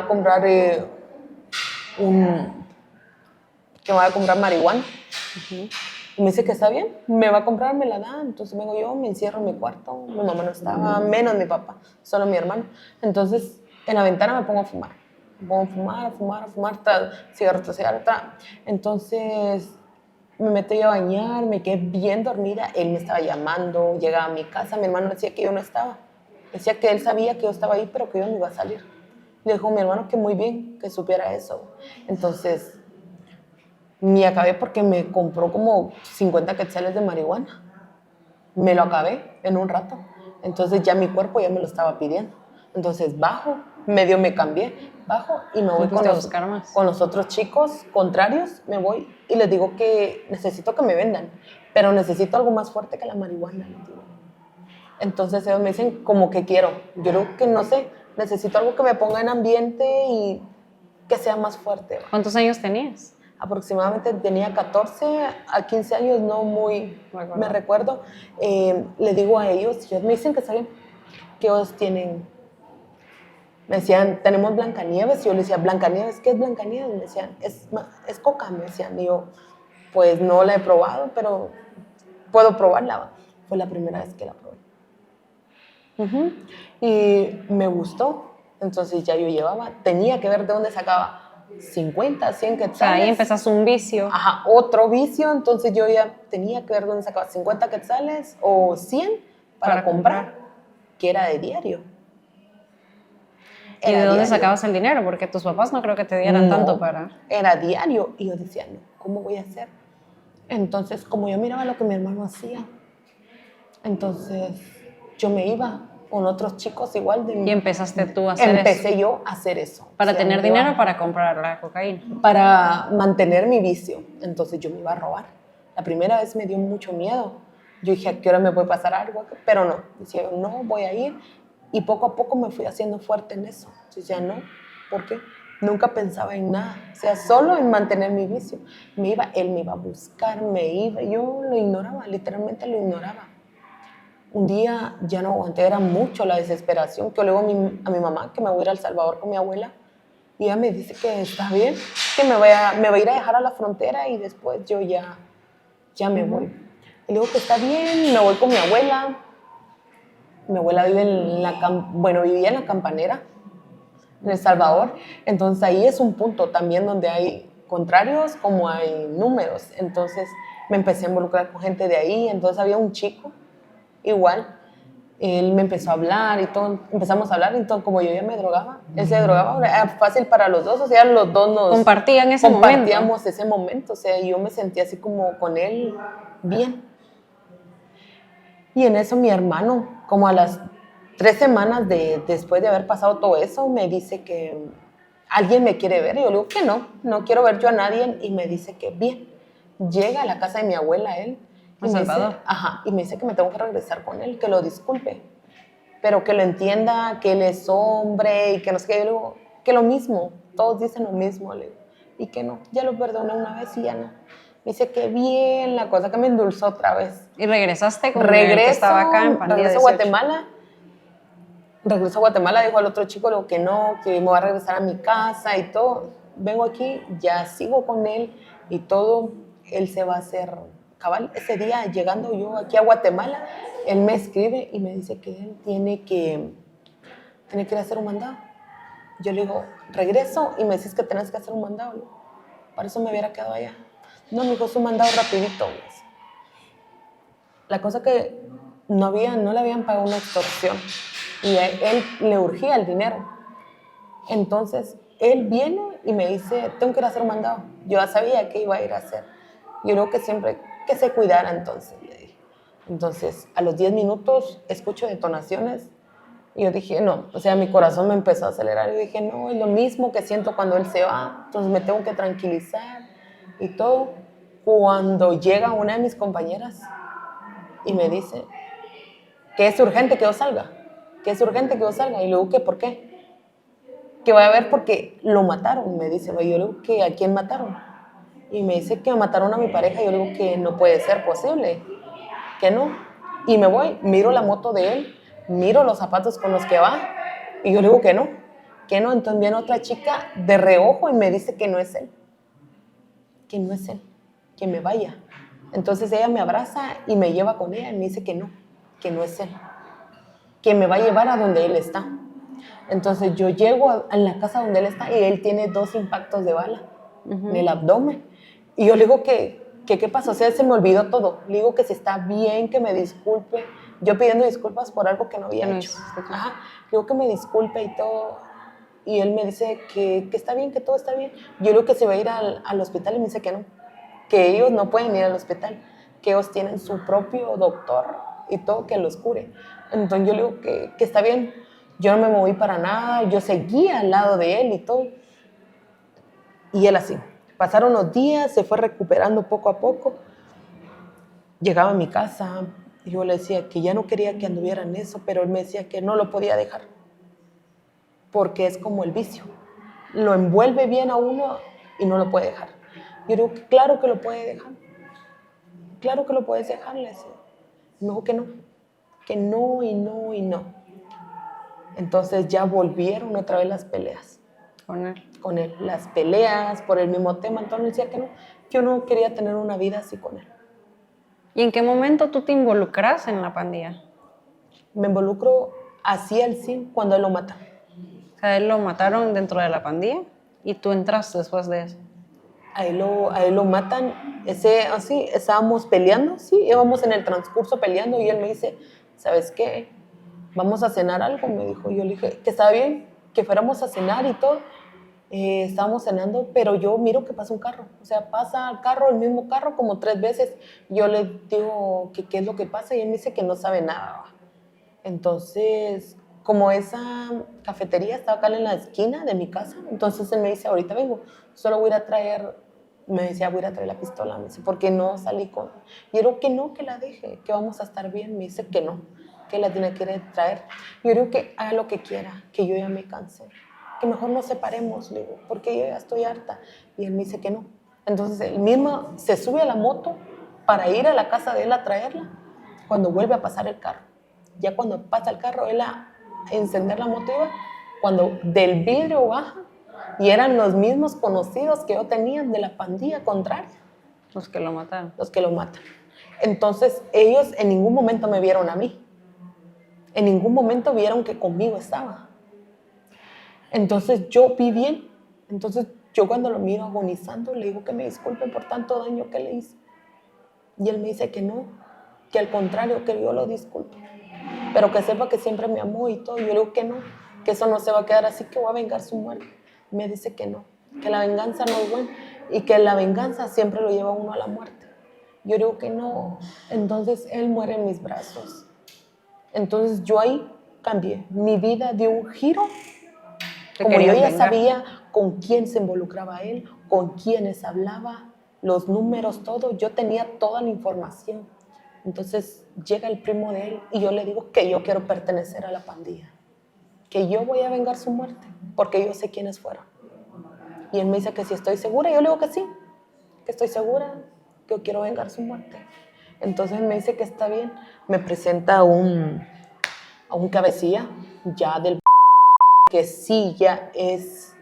[SPEAKER 2] a comprar marihuana. Y me dice que está bien, me va a comprar, me la da. Entonces vengo yo, me encierro en mi cuarto. Mi mamá no estaba, menos mi papá, solo mi hermano. Entonces en la ventana me pongo a fumar. Me pongo a fumar, cigarro tras cigarro. Entonces me metí a bañar, me quedé bien dormida. Él me estaba llamando, llegaba a mi casa. Mi hermano decía que yo no estaba. Decía que él sabía que yo estaba ahí, pero que yo no iba a salir. Le dijo a mi hermano que muy bien, que supiera eso. Entonces me acabé porque me compró como 50 quetzales de marihuana. Me lo acabé en un rato. Entonces ya mi cuerpo ya me lo estaba pidiendo. Entonces bajo, medio me cambié, bajo y me voy con los otros chicos contrarios. Me voy y les digo que necesito que me vendan, pero necesito algo más fuerte que la marihuana. Entonces ellos me dicen como que quiero. Yo creo que no sé, necesito algo que me ponga en ambiente y que sea más fuerte.
[SPEAKER 1] ¿Cuántos años tenías?
[SPEAKER 2] Aproximadamente tenía 14 a 15 años, no muy, me recuerdo. Le digo a ellos, me dicen que saben que ellos tienen, me decían, tenemos Blancanieves. Yo les decía, ¿Blancanieves? ¿Qué es Blancanieves? Me decían, es coca, me decían. Y yo, pues no la he probado, pero puedo probarla. Fue la primera vez que la probé. Y me gustó. Entonces ya yo tenía que ver de dónde sacaba 50, 100 quetzales. O sea,
[SPEAKER 1] ahí empezaste un vicio.
[SPEAKER 2] Ajá, otro vicio. Entonces yo ya tenía que ver dónde sacaba 50 quetzales o 100 para comprar, que era de diario.
[SPEAKER 1] ¿Y de dónde sacabas el dinero? Porque tus papás no creo que te dieran tanto para...
[SPEAKER 2] Era diario. Y yo decía, no, ¿cómo voy a hacer? Entonces, como yo miraba lo que mi hermano hacía, entonces yo me iba con otros chicos igual de mí.
[SPEAKER 1] Y empezaste tú a hacer eso.
[SPEAKER 2] Empecé yo a hacer eso.
[SPEAKER 1] Para tener dinero para comprar la cocaína.
[SPEAKER 2] Para mantener mi vicio. Entonces yo me iba a robar. La primera vez me dio mucho miedo Yo dije, ¿a qué hora me puede pasar algo? Pero no, decía yo, no, voy a ir. Y poco a poco me fui haciendo fuerte en eso. Decía, no, ¿por qué? Nunca pensaba en nada, o sea, solo en mantener mi vicio. Él me iba a buscar, yo lo ignoraba, literalmente lo ignoraba. Un día ya no aguanté, era mucho la desesperación, que luego a mi mamá, que me voy a ir a El Salvador con mi abuela, y ella me dice que está bien, que me va a ir a dejar a la frontera y después yo ya me voy. Y le digo que está bien, me voy con mi abuela. Mi abuela vive vivía en la Campanera, en El Salvador. Entonces ahí es un punto también donde hay contrarios como hay números. Entonces me empecé a involucrar con gente de ahí. Entonces había un chico, igual, él me empezó a hablar y todo, empezamos a hablar. Entonces como yo ya me drogaba, él se drogaba, era fácil para los dos, o sea, los dos nos
[SPEAKER 1] compartíamos
[SPEAKER 2] ese momento, o sea, yo me sentía así como con él bien. Y en eso mi hermano, como a las 3 semanas después de haber pasado todo eso, me dice que alguien me quiere ver. Y yo le digo que no quiero ver yo a nadie. Y me dice que bien. Llega a la casa de mi abuela él.
[SPEAKER 1] ¿A Salvador?
[SPEAKER 2] Y me dice que me tengo que regresar con él, que lo disculpe, pero que lo entienda, que él es hombre y que no sé qué. Yo le digo que lo mismo, todos dicen lo mismo, le digo, y que no, ya lo perdoné una vez y ya no. Me dice que bien, la cosa que me endulzó otra vez.
[SPEAKER 1] ¿Y regresaste con el que estaba acá en Pandilla 18?
[SPEAKER 2] Regreso a Guatemala, dijo al otro chico lo que no, que me voy a regresar a mi casa y todo. Vengo aquí, ya sigo con él y todo. Él se va a hacer cabal. Ese día, llegando yo aquí a Guatemala, él me escribe y me dice que él tiene que ir a hacer un mandado. Yo le digo, regreso y me decís que tenés que hacer un mandado. Para eso me hubiera quedado allá. No, me dijo, es un mandado rapidito. La cosa que no le habían pagado una extorsión y a él le urgía el dinero. Entonces, él viene y me dice, tengo que ir a hacer un mandado. Yo ya sabía que iba a ir a hacer. Yo creo que siempre que se cuidara, entonces, le dije. Entonces, a los 10 minutos escucho detonaciones y yo dije, no, o sea, mi corazón me empezó a acelerar. Yo dije, no, es lo mismo que siento cuando él se va, entonces me tengo que tranquilizar y todo. Cuando llega una de mis compañeras y me dice que es urgente que yo salga, y le digo que ¿por qué? Que voy a ver porque lo mataron, me dice. Yo le digo que ¿a quién mataron? Y me dice que mataron a mi pareja. Yo le digo que no puede ser posible, que no. Y me voy, miro la moto de él, miro los zapatos con los que va y yo le digo que no. Entonces viene otra chica de reojo y me dice que no es él, que me vaya. Entonces ella me abraza y me lleva con ella y me dice que no es él, que me va a llevar a donde él está. Entonces yo llego a la casa donde él está y él tiene 2 impactos de bala en el abdomen. Y yo le digo que qué pasó, o sea, se me olvidó todo. Le digo que si está bien, que me disculpe. Yo pidiendo disculpas por algo que no había hecho. Le digo que me disculpe y todo. Y él me dice que está bien, que todo está bien. Yo le digo que se va a ir al hospital y me dice que no, que ellos no pueden ir al hospital, que ellos tienen su propio doctor y todo que los cure. Entonces yo le digo que está bien. Yo no me moví para nada, yo seguía al lado de él y todo. Y él así. Pasaron los días, se fue recuperando poco a poco. Llegaba a mi casa y yo le decía que ya no quería que anduviera en eso, pero él me decía que no lo podía dejar, porque es como el vicio. Lo envuelve bien a uno y no lo puede dejar. Yo digo que claro que lo puede dejar. Claro que lo puedes dejar, le decía. Me dijo que no y no y no. Entonces ya volvieron otra vez las peleas. Con él. Las peleas por el mismo tema. Entonces decía que no, que yo no quería tener una vida así con él.
[SPEAKER 1] ¿Y en qué momento tú te involucras en la pandilla?
[SPEAKER 2] Me involucro así al 100 cuando él lo mata.
[SPEAKER 1] O sea, él lo mataron dentro de la pandilla y tú entras después de eso.
[SPEAKER 2] A él lo matan. Así, estábamos peleando, sí, íbamos en el transcurso peleando y él me dice, ¿sabes qué? Vamos a cenar algo, me dijo. Yo le dije que estaba bien, que fuéramos a cenar y todo. Estábamos cenando, pero yo miro que pasa un carro. O sea, pasa el carro, el mismo carro, como 3 veces. Yo le digo que qué es lo que pasa y él me dice que no sabe nada. Entonces, como esa cafetería estaba acá en la esquina de mi casa, entonces él me dice, ahorita vengo, solo voy a ir a traer me decía, voy a ir a traer la pistola. Me dice, ¿por qué no salí con...? Y yo digo que no, que la deje, que vamos a estar bien. Me dice que no, que la tiene que ir a traer. Yo digo que haga lo que quiera, que yo ya me cansé. Que mejor nos separemos, le digo, porque yo ya estoy harta. Y él me dice que no. Entonces él mismo se sube a la moto para ir a la casa de él a traerla. Cuando vuelve a pasar el carro. Ya cuando pasa el carro, él a encender la moto iba, cuando del vidrio baja, y eran los mismos conocidos que yo tenía de la pandilla contraria.
[SPEAKER 1] Los que lo mataron.
[SPEAKER 2] Los que lo matan. Entonces ellos en ningún momento me vieron a mí. En ningún momento vieron que conmigo estaba. Entonces yo vi bien. Entonces yo cuando lo miro agonizando le digo que me disculpe por tanto daño que le hice. Y él me dice que no, que al contrario, que yo lo disculpe. Pero que sepa que siempre me amó y todo. Yo le digo que no, que eso no se va a quedar así, que voy a vengar su muerte. Me dice que no, que la venganza no es buena y que la venganza siempre lo lleva a uno a la muerte. Yo digo que no. Entonces él muere en mis brazos. Entonces yo ahí cambié. Mi vida dio un giro. Como yo ya sabía con quién se involucraba él, con quiénes hablaba, los números, todo, yo tenía toda la información. Entonces llega el primo de él y yo le digo que yo quiero pertenecer a la pandilla, que yo voy a vengar su muerte, porque yo sé quiénes fueron. Y él me dice que si estoy segura, yo le digo que sí, que estoy segura, que yo quiero vengar su muerte. Entonces me dice que está bien, me presenta a un cabecilla ya del que sí ya es,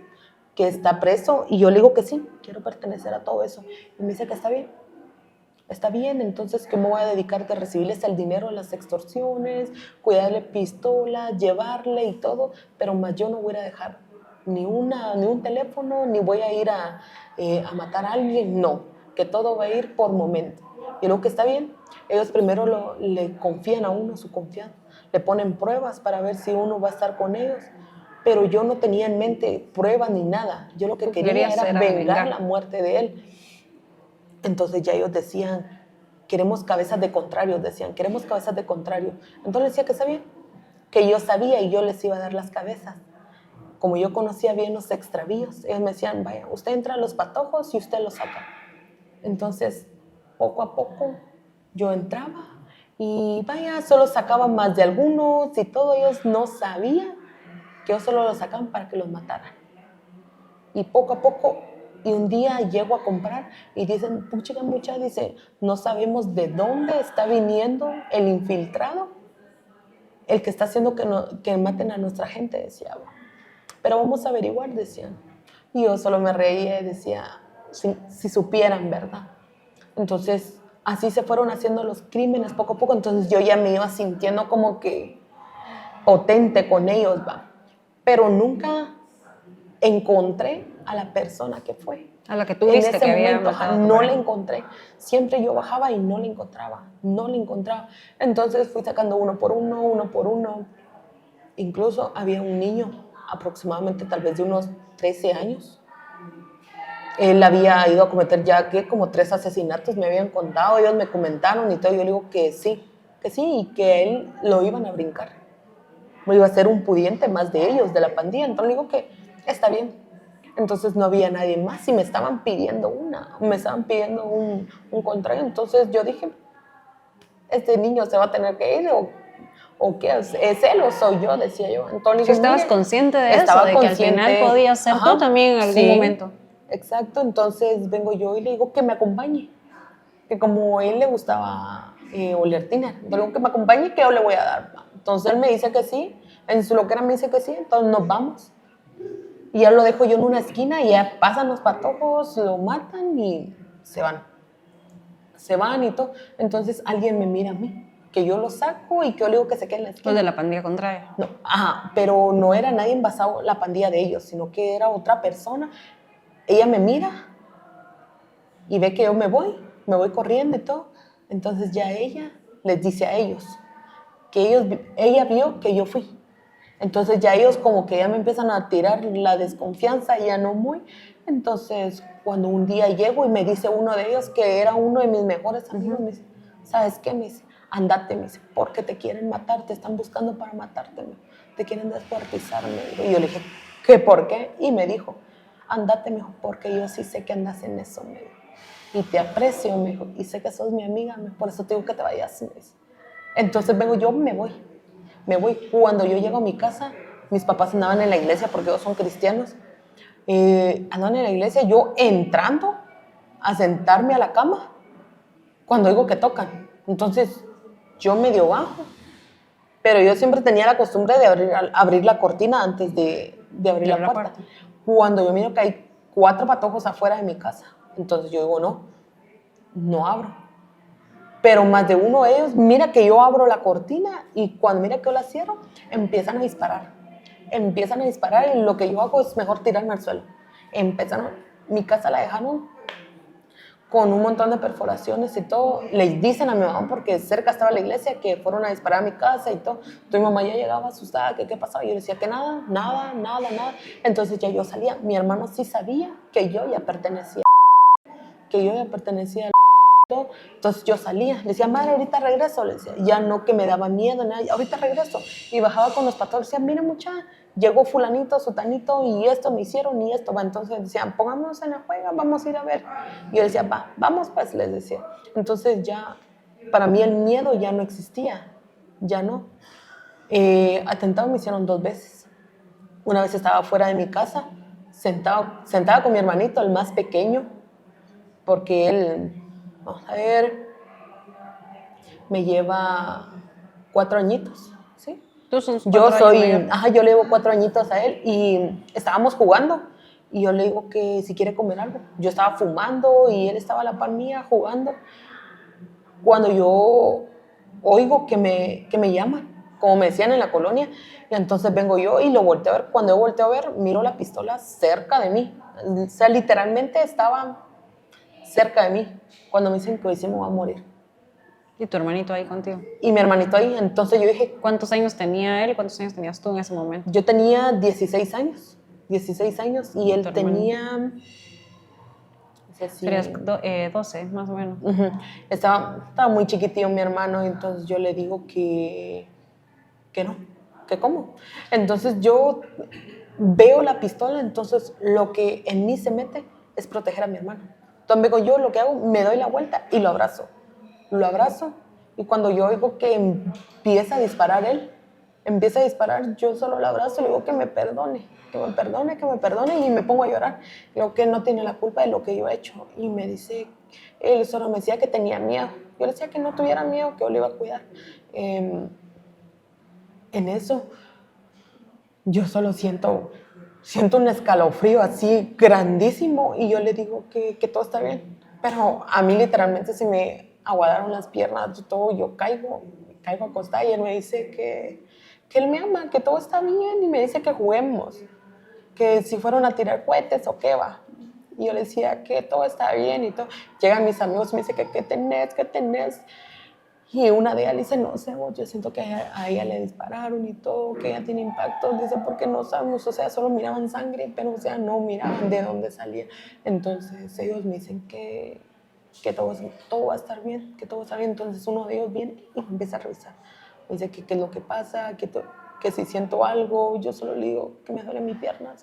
[SPEAKER 2] que está preso, y yo le digo que sí, quiero pertenecer a todo eso. Y me dice que está bien. Está bien, entonces, ¿qué me voy a dedicar? De recibirles el dinero de las extorsiones, cuidarle pistola, llevarle y todo, pero más yo no voy a dejar ni un teléfono, ni voy a ir a matar a alguien, no, que todo va a ir por momento. Y lo que está bien, ellos primero le confían a uno su confianza, le ponen pruebas para ver si uno va a estar con ellos, pero yo no tenía en mente pruebas ni nada, yo lo que quería era vengar la muerte de él. Entonces ya ellos decían, queremos cabezas de contrarios, decían, queremos cabezas de contrarios. Entonces decía que sabía, que yo sabía y yo les iba a dar las cabezas. Como yo conocía bien los extravíos, ellos me decían, vaya, usted entra a los patojos y usted los saca. Entonces, poco a poco, yo entraba y vaya, solo sacaban más de algunos y todo, ellos no sabían que yo solo los sacaban para que los mataran. Y poco a poco, y un día llego a comprar y dicen, pucha, dice, no sabemos de dónde está viniendo el infiltrado, el que está haciendo que maten a nuestra gente, decía. Pero vamos a averiguar, decían. Y yo solo me reía y decía, si supieran, ¿verdad? Entonces, así se fueron haciendo los crímenes poco a poco. Entonces yo ya me iba sintiendo como que potente con ellos, va. Pero nunca encontré a la persona que fue.
[SPEAKER 1] A la que tú viste que había matado.
[SPEAKER 2] No la encontré. Siempre yo bajaba y no la encontraba. Entonces fui sacando uno por uno. Incluso había un niño, aproximadamente tal vez de unos 13 años. Él había ido a cometer ya como 3 asesinatos, me habían contado, ellos me comentaron y todo. Yo le digo que sí, y que él lo iban a brincar. Me iba a ser un pudiente más de ellos, de la pandilla. Entonces le digo que está bien. Entonces no había nadie más y me estaban pidiendo un contrario. Entonces yo dije, este niño se va a tener que ir o qué, ¿es él o soy yo? Decía yo. Entonces,
[SPEAKER 1] ¿tú estabas consciente de eso? De que al final podía ser tú también en algún momento.
[SPEAKER 2] Exacto, entonces vengo yo y le digo que me acompañe, que como a él le gustaba oler tiner, yo le digo que me acompañe y que yo le voy a dar. Entonces él me dice que sí, en su loquera me dice que sí, entonces nos vamos. Y ya lo dejo yo en una esquina y ya pasan los patojos, lo matan y se van. Se van y todo. Entonces alguien me mira a mí, que yo lo saco y que yo le digo que se quede en la esquina.
[SPEAKER 1] Los de la pandilla contraria.
[SPEAKER 2] No, pero no era nadie basado la pandilla de ellos, sino que era otra persona. Ella me mira y ve que yo me voy corriendo y todo. Entonces ya ella les dice a ellos que ella vio que yo fui. Entonces ya ellos como que ya me empiezan a tirar la desconfianza, ya no muy. Entonces cuando un día llego y me dice uno de ellos que era uno de mis mejores amigos, me dice, ¿sabes qué? Me dice, andate, me dice, porque te quieren matar, te están buscando para matarte, te quieren descuartizar. Y yo le dije, ¿qué? ¿Por qué? Y me dijo, andate, me dijo, porque yo sí sé que andas en eso, me dijo. y te aprecio, me dijo, y sé que sos mi amiga, por eso te digo que te vayas, me dice. Entonces vengo yo, me voy. Cuando yo llego a mi casa, mis papás andaban en la iglesia porque ellos son cristianos. Andaban en la iglesia, yo entrando a sentarme a la cama cuando oigo que tocan. Entonces yo medio bajo, pero yo siempre tenía la costumbre de abrir la cortina antes de abrir la puerta. Cuando yo miro que hay 4 patojos afuera de mi casa, entonces yo digo, no abro. Pero más de uno de ellos, mira que yo abro la cortina y cuando mira que yo la cierro, empiezan a disparar y lo que yo hago es mejor tirarme al suelo. Mi casa la dejaron con un montón de perforaciones y todo. Les dicen a mi mamá, porque cerca estaba la iglesia, que fueron a disparar a mi casa y todo. Entonces mi mamá ya llegaba asustada, que qué pasaba. Y yo decía que nada. Entonces ya yo salía. Mi hermano sí sabía que yo ya pertenecía al todo. Entonces yo salía, le decía, madre, ahorita regreso, le decía, ya no, que me daba miedo, nada, ahorita regreso, y bajaba con los patrones, decía, mira mucha, llegó fulanito, sutanito, y esto me hicieron, y esto, va, entonces decían, pongámonos en la juega, vamos a ir a ver, y yo decía, vamos pues, les decía, entonces ya, para mí el miedo ya no existía, ya no. Atentado me hicieron 2 veces, una vez estaba fuera de mi casa, sentada con mi hermanito, el más pequeño, porque él, vamos a ver, me lleva 4 añitos, ¿sí?
[SPEAKER 1] Tú sos 4 años mayor.
[SPEAKER 2] Yo le llevo 4 añitos a él y estábamos jugando y yo le digo que si quiere comer algo. Yo estaba fumando y él estaba a la par mía jugando. Cuando yo oigo que me llaman, como me decían en la colonia, y entonces vengo yo y lo volteo a ver. Cuando yo volteo a ver, miro la pistola cerca de mí. O sea, literalmente estaba cerca de mí. Cuando me dicen que hoy sí me voy a morir.
[SPEAKER 1] ¿Y tu hermanito ahí contigo?
[SPEAKER 2] Y mi hermanito ahí. Entonces yo dije...
[SPEAKER 1] ¿Cuántos años tenía él? ¿Cuántos años tenías tú en ese momento?
[SPEAKER 2] Yo tenía 16 años. 16 años y él tenía... No sé si...
[SPEAKER 1] Serías 12, más o menos.
[SPEAKER 2] Estaba muy chiquitillo mi hermano, entonces yo le digo que no, que cómo. Entonces yo veo la pistola, entonces lo que en mí se mete es proteger a mi hermano. Entonces yo lo que hago, me doy la vuelta y lo abrazo. Y cuando yo oigo que empieza a disparar él, yo solo lo abrazo y le digo que me perdone y me pongo a llorar. Digo que no tiene la culpa de lo que yo he hecho. Y me dice, él solo me decía que tenía miedo. Yo le decía que no tuviera miedo, que yo le iba a cuidar. En eso, yo solo siento un escalofrío así grandísimo y yo le digo que todo está bien. Pero a mí literalmente se me aguadaron las piernas, yo caigo acostada y él me dice que él me ama, que todo está bien y me dice que juguemos, que si fueron a tirar cohetes o qué va. Y yo le decía que todo está bien y todo. Llegan mis amigos y me dicen que qué tenés. Y una de ellas le dice, no sé, yo siento que a ella le dispararon y todo, que ella tiene impacto. Dice, porque no sabemos, o sea, solo miraban sangre, pero o sea, no miraban de dónde salía. Entonces ellos me dicen que todo va a estar bien, Entonces uno de ellos viene y empieza a revisar. Me dice que qué es lo que pasa, que si siento algo. Yo solo le digo que me duele mi pierna,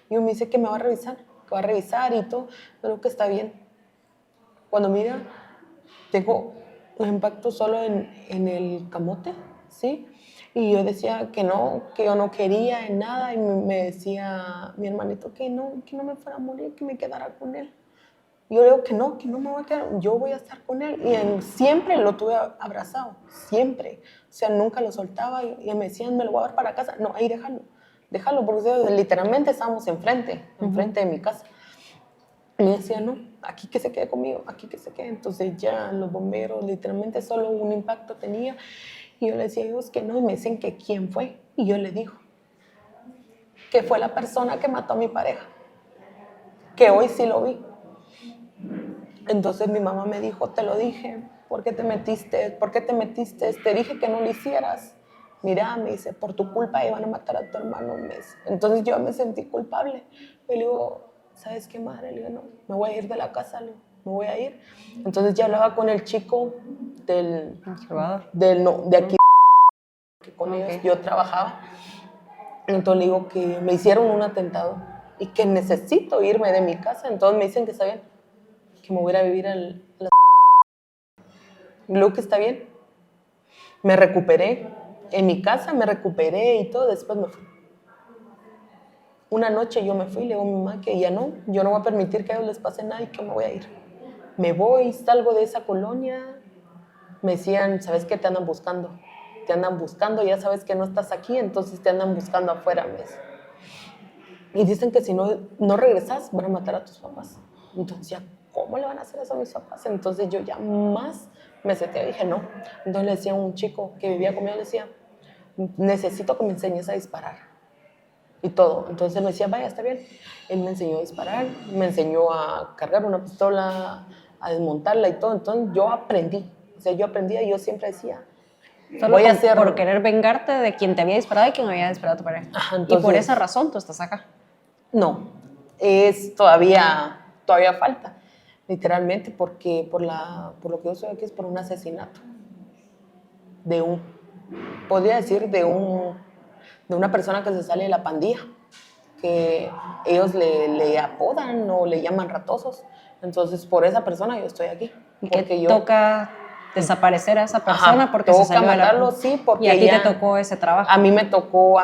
[SPEAKER 2] Y me dice que me va a revisar y todo, pero que está bien. Cuando mira, tengo un impacto solo en el camote, ¿sí? Y yo decía que yo no quería en nada, y me decía mi hermanito que no me fuera a morir, que me quedara con él. Yo le digo que no me voy a quedar, yo voy a estar con él. Y siempre lo tuve abrazado, siempre. O sea, nunca lo soltaba y me decían, me lo voy a dar para casa. No, ahí déjalo, porque literalmente estábamos enfrente de mi casa. Y me decía, no, aquí que se quede conmigo, aquí que se quede. Entonces ya los bomberos literalmente solo un impacto tenía. Y yo le decía a ellos que no, y me dicen que quién fue. Y yo le digo que fue la persona que mató a mi pareja, que hoy sí lo vi. Entonces mi mamá me dijo, te lo dije, ¿por qué te metiste? Te dije que no lo hicieras. Mira, me dice, por tu culpa iban a matar a tu hermano. Entonces yo me sentí culpable. Y le digo, ¿sabes qué, madre? Le digo, no, me voy a ir de la casa, me voy a ir. Entonces ya hablaba con el chico de aquí, que con ellos yo trabajaba. Entonces le digo que me hicieron un atentado y que necesito irme de mi casa. Entonces me dicen que está bien, que me voy a ir a vivir a la... Luke, ¿está bien? Me recuperé. En mi casa me recuperé y todo, después me fui. Una noche yo me fui, le digo a mi mamá que ya no, yo no voy a permitir que a ellos les pase nada y que me voy a ir. Me voy, salgo de esa colonia, me decían, ¿sabes qué? Te andan buscando, ya sabes que no estás aquí, entonces te andan buscando afuera, me dice. Y dicen que si no regresas, van a matar a tus papás. Entonces ya, ¿cómo le van a hacer eso a mis papás? Entonces yo ya más me senté y dije, no. Entonces le decía a un chico que vivía conmigo, le decía, necesito que me enseñes a disparar. Y todo. Entonces él me decía, vaya, está bien. Él me enseñó a disparar, me enseñó a cargar una pistola, a desmontarla y todo. Entonces yo aprendí. O sea, yo aprendía y yo siempre decía,
[SPEAKER 1] Solo por querer vengarte de quien te había disparado y quien había disparado a tu pareja.
[SPEAKER 2] Ajá, entonces,
[SPEAKER 1] y por esa razón tú estás acá.
[SPEAKER 2] No, es todavía falta, literalmente, porque por lo que yo soy aquí es por un asesinato. Podría decir, de una persona que se sale de la pandilla, que ellos le apodan o le llaman ratosos. Entonces, por esa persona yo estoy aquí.
[SPEAKER 1] Y que toca desaparecer a esa persona. Ajá, porque se salió
[SPEAKER 2] matarlo, sí, porque
[SPEAKER 1] y a ti te tocó ese trabajo.
[SPEAKER 2] A mí me tocó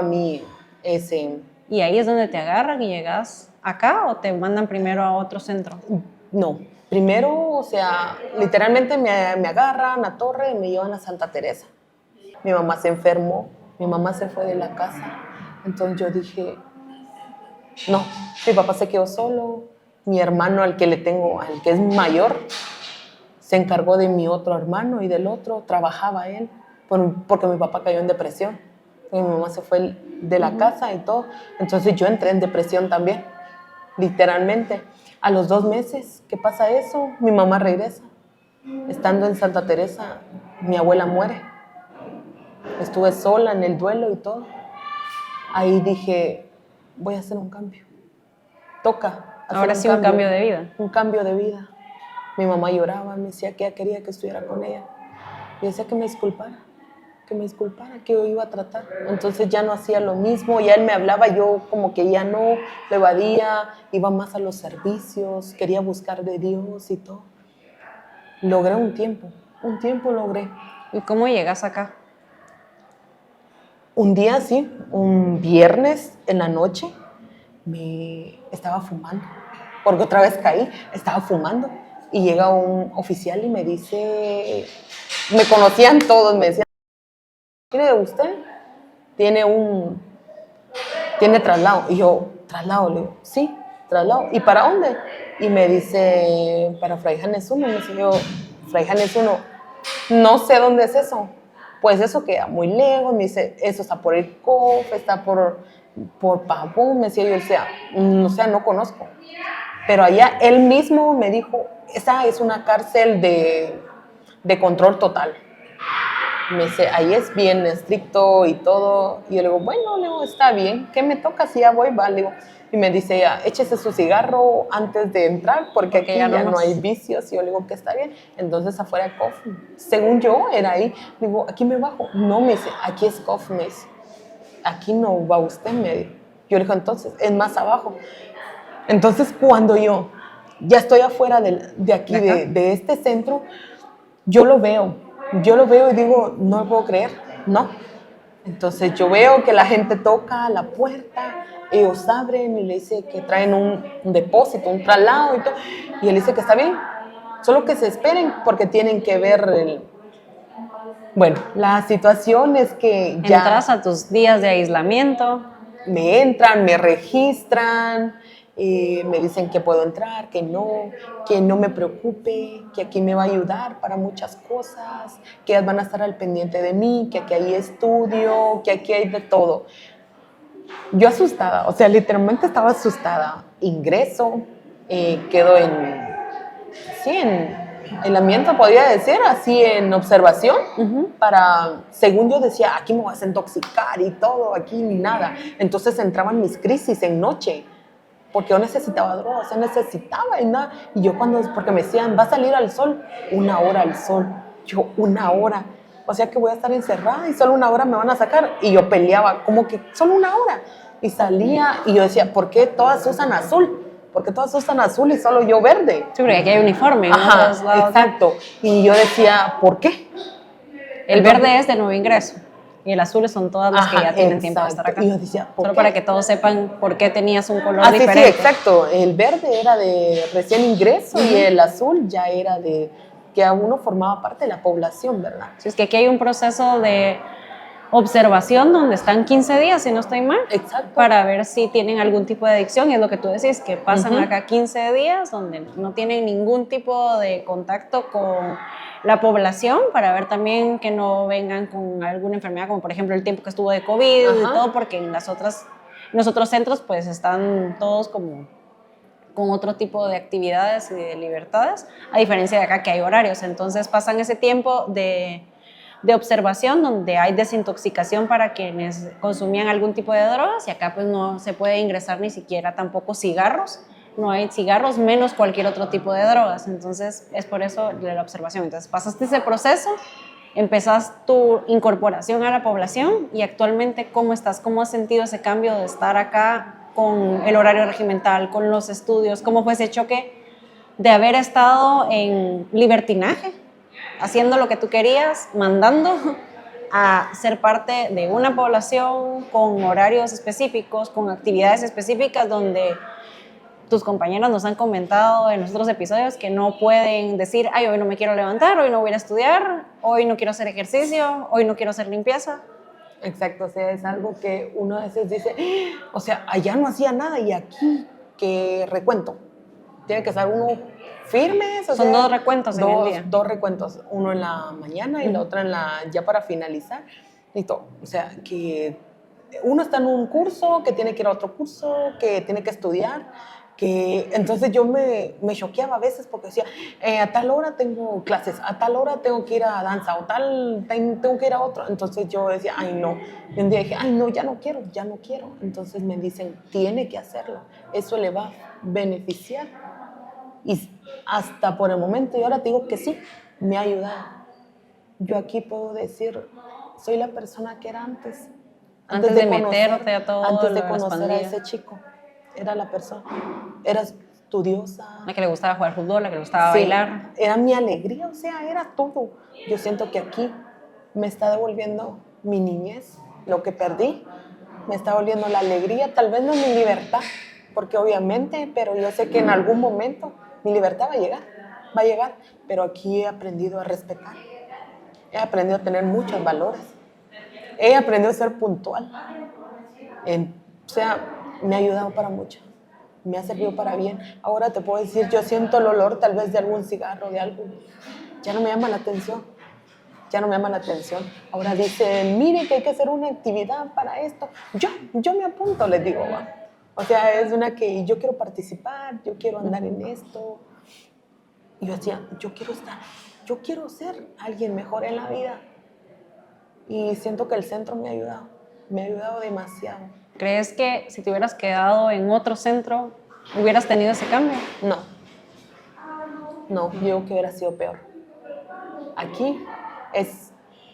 [SPEAKER 2] ese...
[SPEAKER 1] ¿Y ahí es donde te agarran y llegas acá o te mandan primero a otro centro?
[SPEAKER 2] No, primero, o sea, literalmente me agarran a Torre y me llevan a Santa Teresa. Mi mamá se enfermó, mi mamá se fue de la casa, entonces yo dije, no, mi papá se quedó solo, mi hermano al que es mayor, se encargó de mi otro hermano y del otro, trabajaba él, porque mi papá cayó en depresión. Mi mamá se fue de la casa y todo. Entonces yo entré en depresión también, literalmente. A los 2 meses, ¿qué pasa eso? Mi mamá regresa. Estando en Santa Teresa, mi abuela muere. Estuve sola en el duelo y todo. Ahí dije, voy a hacer un cambio. Toca hacer
[SPEAKER 1] ahora sí un cambio de vida.
[SPEAKER 2] Un cambio de vida. Mi mamá lloraba, me decía que ella quería que estuviera con ella. Y decía que me disculpara, que yo iba a tratar. Entonces ya no hacía lo mismo, ya él me hablaba, yo como que ya no, lo evadía, iba más a los servicios, quería buscar de Dios y todo. Logré un tiempo logré.
[SPEAKER 1] ¿Y cómo llegas acá?
[SPEAKER 2] Un día, sí, un viernes en la noche, me estaba fumando, porque otra vez caí, estaba fumando, y llega un oficial y me dice, me conocían todos, me decían, ¿tiene usted? Tiene traslado. Y yo, ¿traslado? Le digo, sí, traslado. ¿Y para dónde? Y me dice, para Fray Janes 1. Me dice yo, Fray Janes 1, no sé dónde es eso. Pues eso queda muy lejos. Me dice, eso está por el COF, está por Pavón. Me decía yo, o sea, no conozco. Pero allá él mismo me dijo, esa es una cárcel de control total. Me dice, ahí es bien estricto y todo. Y yo le digo, bueno, le digo, está bien. ¿Qué me toca si ya voy? Va, le digo. Y me dice ella, échese su cigarro antes de entrar, porque aquí ya no hay vicios. Y yo le digo que está bien. Entonces afuera de COF, según yo, era ahí. Le digo, aquí me bajo. No, me dice, aquí es COF, me dice. Aquí no va usted, me dijo. Yo le digo, entonces, es más abajo. Entonces, cuando yo ya estoy afuera de aquí, de este centro, yo lo veo y digo, no lo puedo creer, no. Entonces yo veo que la gente toca la puerta, ellos abren y le dice que traen un depósito, un traslado y todo. Y él dice que está bien, solo que se esperen porque tienen que ver Bueno, la situación es que ya...
[SPEAKER 1] Entras a tus días de aislamiento.
[SPEAKER 2] Me entran, me registran, me dicen que puedo entrar, que no me preocupe, que aquí me va a ayudar para muchas cosas, que ellas van a estar al pendiente de mí, que aquí hay estudio, que aquí hay de todo. Yo asustada, o sea, literalmente estaba asustada. Ingreso, quedo en aislamiento, podría decir, así en observación, según yo decía, aquí me vas a intoxicar y todo, aquí ni nada. Entonces entraban mis crisis en noche, porque yo necesitaba drogas, yo necesitaba y nada. Y yo porque me decían, va a salir al sol, 1 hora al sol. Yo, 1 hora, o sea que voy a estar encerrada y solo 1 hora me van a sacar. Y yo peleaba, como que solo 1 hora. Y salía y yo decía, ¿por qué todas usan azul? porque todos usan azul y solo yo verde.
[SPEAKER 1] Sí, porque aquí hay uniforme en
[SPEAKER 2] Ajá,
[SPEAKER 1] otros lados.
[SPEAKER 2] exacto. Y yo decía, ¿por qué?
[SPEAKER 1] El verde es de nuevo ingreso y el azul son todas las que ya tienen tiempo de estar acá.
[SPEAKER 2] Y yo decía, ¿por
[SPEAKER 1] Solo
[SPEAKER 2] qué?
[SPEAKER 1] para que todos sepan por qué tenías un color
[SPEAKER 2] Sí,
[SPEAKER 1] diferente.
[SPEAKER 2] sí, exacto. El verde era de recién ingreso y el azul ya era de que a uno formaba parte de la población, ¿verdad?
[SPEAKER 1] Sí, es que aquí hay un proceso de observación donde están 15 días, si no estoy mal,
[SPEAKER 2] Exacto.
[SPEAKER 1] para ver si tienen algún tipo de adicción, y es lo que tú decís, que pasan acá 15 días donde no tienen ningún tipo de contacto con la población, para ver también que no vengan con alguna enfermedad, como por ejemplo el tiempo que estuvo de COVID y todo, porque en los otros centros pues están todos como con otro tipo de actividades y de libertades, a diferencia de acá que hay horarios. Entonces pasan ese tiempo de observación donde hay desintoxicación para quienes consumían algún tipo de drogas, y acá pues no se puede ingresar ni siquiera tampoco cigarros, no hay cigarros menos cualquier otro tipo de drogas. Entonces es por eso de la observación. Entonces pasaste ese proceso, empezás tu incorporación a la población, y actualmente ¿cómo estás? ¿Cómo has sentido ese cambio de estar acá con el horario regimental, con los estudios? ¿Cómo fue ese choque de haber estado en libertinaje, haciendo lo que tú querías, mandando, a ser parte de una población con horarios específicos, con actividades específicas, donde tus compañeros nos han comentado en los otros episodios que no pueden decir, ay, hoy no me quiero levantar, hoy no voy a ir a estudiar, hoy no quiero hacer ejercicio, hoy no quiero hacer limpieza?
[SPEAKER 2] Exacto, o sea, es algo que uno a veces dice, o sea, allá no hacía nada y aquí, ¿qué recuento? Tiene que estar uno firme.
[SPEAKER 1] Son dos recuentos en el día.
[SPEAKER 2] Dos recuentos, uno en la mañana y la otra ya para finalizar. Y todo, o sea, que uno está en un curso, que tiene que ir a otro curso, que tiene que estudiar, que entonces yo me choqueaba a veces porque decía, a tal hora tengo clases, a tal hora tengo que ir a danza, o tal tengo que ir a otro. Entonces yo decía, ay no. Y un día dije, ay no, ya no quiero. Entonces me dicen, tiene que hacerlo, eso le va a beneficiar. Y hasta por el momento, y ahora te digo que sí, me ha ayudado. Yo aquí puedo decir, soy la persona que era antes.
[SPEAKER 1] Antes de meterte a todo.
[SPEAKER 2] Antes de conocer a ese chico. Era la persona. Era estudiosa.
[SPEAKER 1] La que le gustaba jugar fútbol, la que le gustaba bailar.
[SPEAKER 2] Era mi alegría, o sea, era todo. Yo siento que aquí me está devolviendo mi niñez, lo que perdí. Me está devolviendo la alegría, tal vez no mi libertad, porque obviamente, pero yo sé que en algún momento mi libertad va a llegar, pero aquí he aprendido a respetar. He aprendido a tener muchos valores. He aprendido a ser puntual. O sea, me ha ayudado para mucho. Me ha servido para bien. Ahora te puedo decir, yo siento el olor tal vez de algún cigarro, de algo. Ya no me llama la atención. Ahora dicen, mire que hay que hacer una actividad para esto. Yo me apunto, les digo, va. O sea, es una que yo quiero participar, yo quiero andar en esto. Y yo decía, yo quiero ser alguien mejor en la vida. Y siento que el centro me ha ayudado demasiado.
[SPEAKER 1] ¿Crees que si te hubieras quedado en otro centro, hubieras tenido ese cambio?
[SPEAKER 2] No, yo creo que hubiera sido peor. Aquí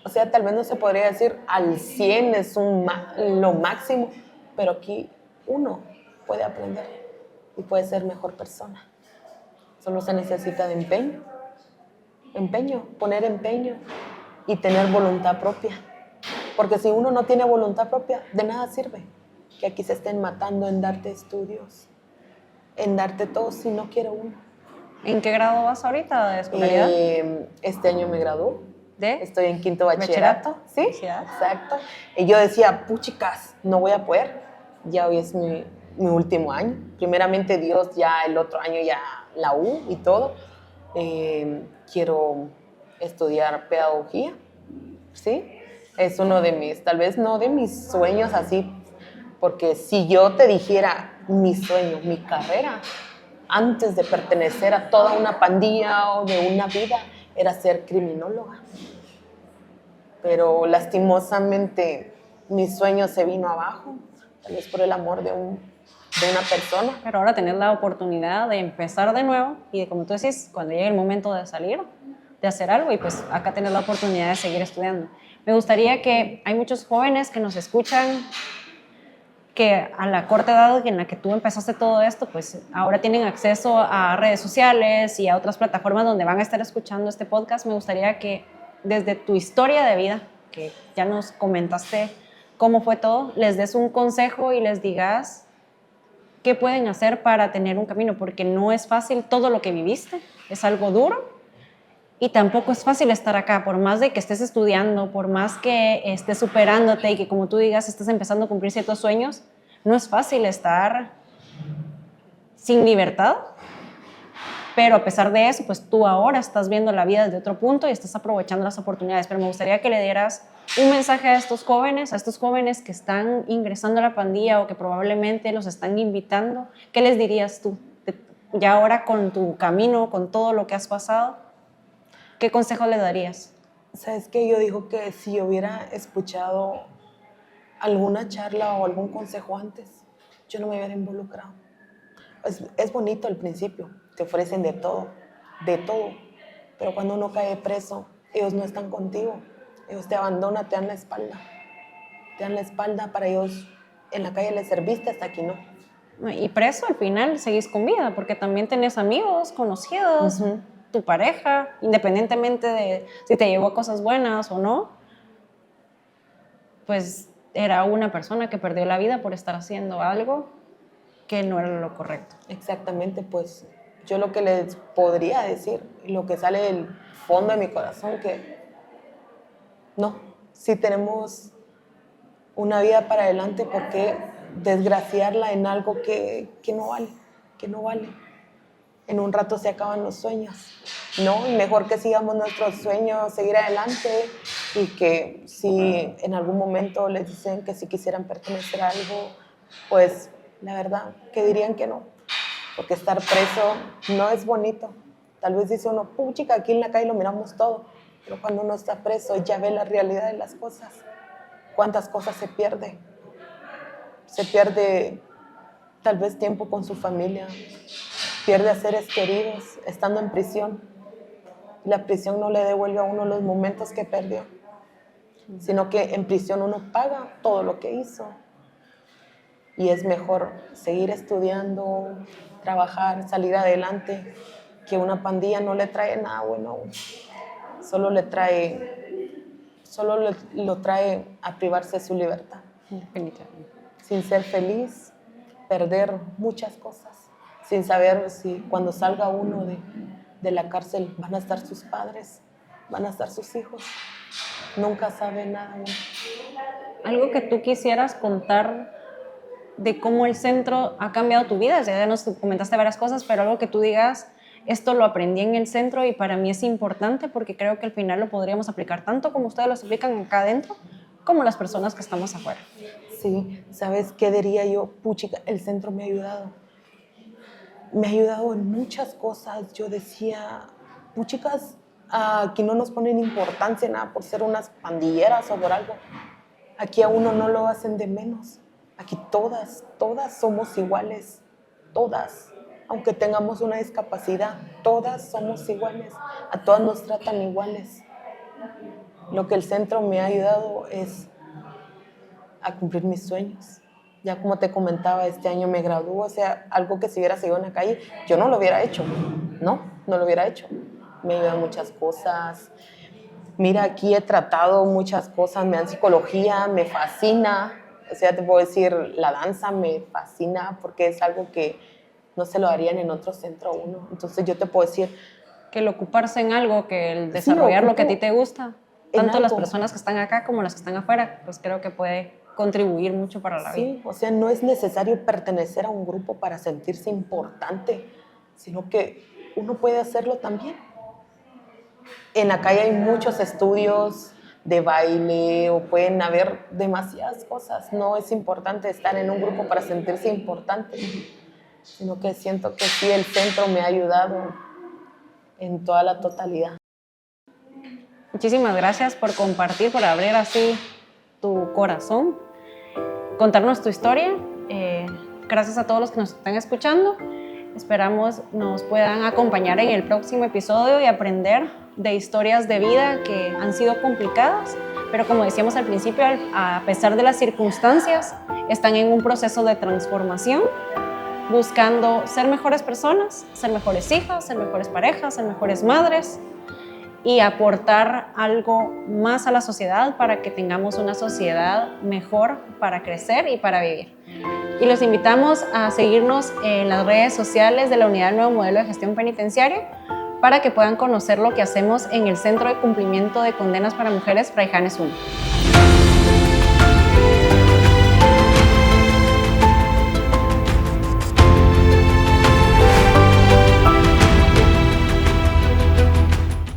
[SPEAKER 2] o sea, tal vez no se podría decir al 100 es lo máximo, pero aquí uno puede aprender y puede ser mejor persona. Solo se necesita de empeño, poner empeño y tener voluntad propia. Porque si uno no tiene voluntad propia, de nada sirve que aquí se estén matando en darte estudios, en darte todo si no quiere uno.
[SPEAKER 1] ¿En qué grado vas ahorita de escolaridad?
[SPEAKER 2] Este año me graduó.
[SPEAKER 1] ¿De?
[SPEAKER 2] Estoy en quinto bachillerato. Sí,
[SPEAKER 1] ¿Bachillerato?
[SPEAKER 2] exacto. Y yo decía, puchicas, no voy a poder. Ya hoy es mi último año. Primeramente Dios, ya el otro año ya la U y todo. Quiero estudiar pedagogía, ¿sí? Es uno de mis, tal vez no de mis sueños así, porque si yo te dijera mi sueño, mi carrera, antes de pertenecer a toda una pandilla o de una vida, era ser criminóloga. Pero lastimosamente mi sueño se vino abajo, tal vez por el amor de una persona.
[SPEAKER 1] Pero ahora tenés la oportunidad de empezar de nuevo y de, como tú decís, cuando llegue el momento de salir, de hacer algo, y pues acá tenés la oportunidad de seguir estudiando. Me gustaría que hay muchos jóvenes que nos escuchan que a la corta edad en la que tú empezaste todo esto, pues ahora tienen acceso a redes sociales y a otras plataformas donde van a estar escuchando este podcast. Me gustaría que desde tu historia de vida, que ya nos comentaste cómo fue todo, les des un consejo y les digas qué pueden hacer para tener un camino, porque no es fácil todo lo que viviste, es algo duro. Y tampoco es fácil estar acá, por más de que estés estudiando, por más que estés superándote y que, como tú digas, estés empezando a cumplir ciertos sueños, no es fácil estar sin libertad. Pero a pesar de eso, pues tú ahora estás viendo la vida desde otro punto y estás aprovechando las oportunidades. Pero me gustaría que le dieras un mensaje a estos jóvenes que están ingresando a la pandilla o que probablemente los están invitando. ¿Qué les dirías tú? Ya ahora con tu camino, con todo lo que has pasado, ¿qué consejo le darías?
[SPEAKER 2] ¿Sabes qué? Yo digo que si hubiera escuchado alguna charla o algún consejo antes, yo no me hubiera involucrado. Es bonito al principio, te ofrecen de todo, pero cuando uno cae preso, ellos no están contigo, ellos te abandonan, te dan la espalda para ellos. En la calle les serviste, hasta aquí no.
[SPEAKER 1] Y preso al final seguís con vida, porque también tenés amigos, conocidos, tu pareja, independientemente de si te llevó a cosas buenas o no, pues era una persona que perdió la vida por estar haciendo algo que no era lo correcto.
[SPEAKER 2] Exactamente, pues yo lo que les podría decir, lo que sale del fondo de mi corazón, que no, si tenemos una vida para adelante, ¿por qué desgraciarla en algo que no vale? En un rato se acaban los sueños, ¿no? Y mejor que sigamos nuestros sueños, seguir adelante, y que si en algún momento les dicen que si quisieran pertenecer a algo, pues la verdad que dirían que no, porque estar preso no es bonito. Tal vez dice uno, puchica, aquí en la calle lo miramos todo, pero cuando uno está preso ya ve la realidad de las cosas. ¿Cuántas cosas se pierde? Se pierde tal vez tiempo con su familia, pierde a seres queridos estando en prisión. La prisión no le devuelve a uno los momentos que perdió, sino que en prisión uno paga todo lo que hizo. Y es mejor seguir estudiando, trabajar, salir adelante, que una pandilla no le trae nada bueno a uno. Solo lo trae a privarse de su libertad.
[SPEAKER 1] Definitivamente.
[SPEAKER 2] Sin ser feliz, perder muchas cosas, sin saber si cuando salga uno de la cárcel van a estar sus padres, van a estar sus hijos. Nunca sabe nada uno.
[SPEAKER 1] Algo que tú quisieras contar de cómo el centro ha cambiado tu vida. Ya nos comentaste varias cosas, pero algo que tú digas, esto lo aprendí en el centro y para mí es importante porque creo que al final lo podríamos aplicar tanto como ustedes lo aplican acá adentro, como las personas que estamos afuera.
[SPEAKER 2] Sí, ¿sabes qué diría yo? Puchica, el centro me ha ayudado. Me ha ayudado en muchas cosas. Yo decía, puchicas, aquí no nos ponen importancia nada por ser unas pandilleras o por algo. Aquí a uno no lo hacen de menos. Aquí todas somos iguales. Todas. Aunque tengamos una discapacidad, todas somos iguales. A todas nos tratan iguales. Lo que el centro me ha ayudado es a cumplir mis sueños. Ya como te comentaba, este año me graduó, o sea, algo que si hubiera seguido en la calle, yo no lo hubiera hecho, no lo hubiera hecho. Me ayudan muchas cosas. Mira, aquí he tratado muchas cosas, me dan psicología, me fascina. O sea, te puedo decir, la danza me fascina porque es algo que no se lo darían en otro centro a uno. Entonces yo te puedo decir...
[SPEAKER 1] Que el ocuparse en algo, que el desarrollar lo que a ti te gusta, tanto las personas que están acá como las que están afuera, pues creo que puede contribuir mucho para la vida.
[SPEAKER 2] Sí, o sea, no es necesario pertenecer a un grupo para sentirse importante, sino que uno puede hacerlo también. En la calle hay muchos estudios de baile o pueden haber demasiadas cosas. No es importante estar en un grupo para sentirse importante, sino que siento que sí, el centro me ha ayudado en toda la totalidad.
[SPEAKER 1] Muchísimas gracias por compartir, por abrir así tu corazón, contarnos tu historia. Gracias a todos los que nos están escuchando. Esperamos nos puedan acompañar en el próximo episodio y aprender de historias de vida que han sido complicadas, pero como decíamos al principio, a pesar de las circunstancias, están en un proceso de transformación, buscando ser mejores personas, ser mejores hijas, ser mejores parejas, ser mejores madres y aportar algo más a la sociedad para que tengamos una sociedad mejor para crecer y para vivir. Y los invitamos a seguirnos en las redes sociales de la Unidad del Nuevo Modelo de Gestión Penitenciaria para que puedan conocer lo que hacemos en el Centro de Cumplimiento de Condenas para Mujeres Fray Janes I.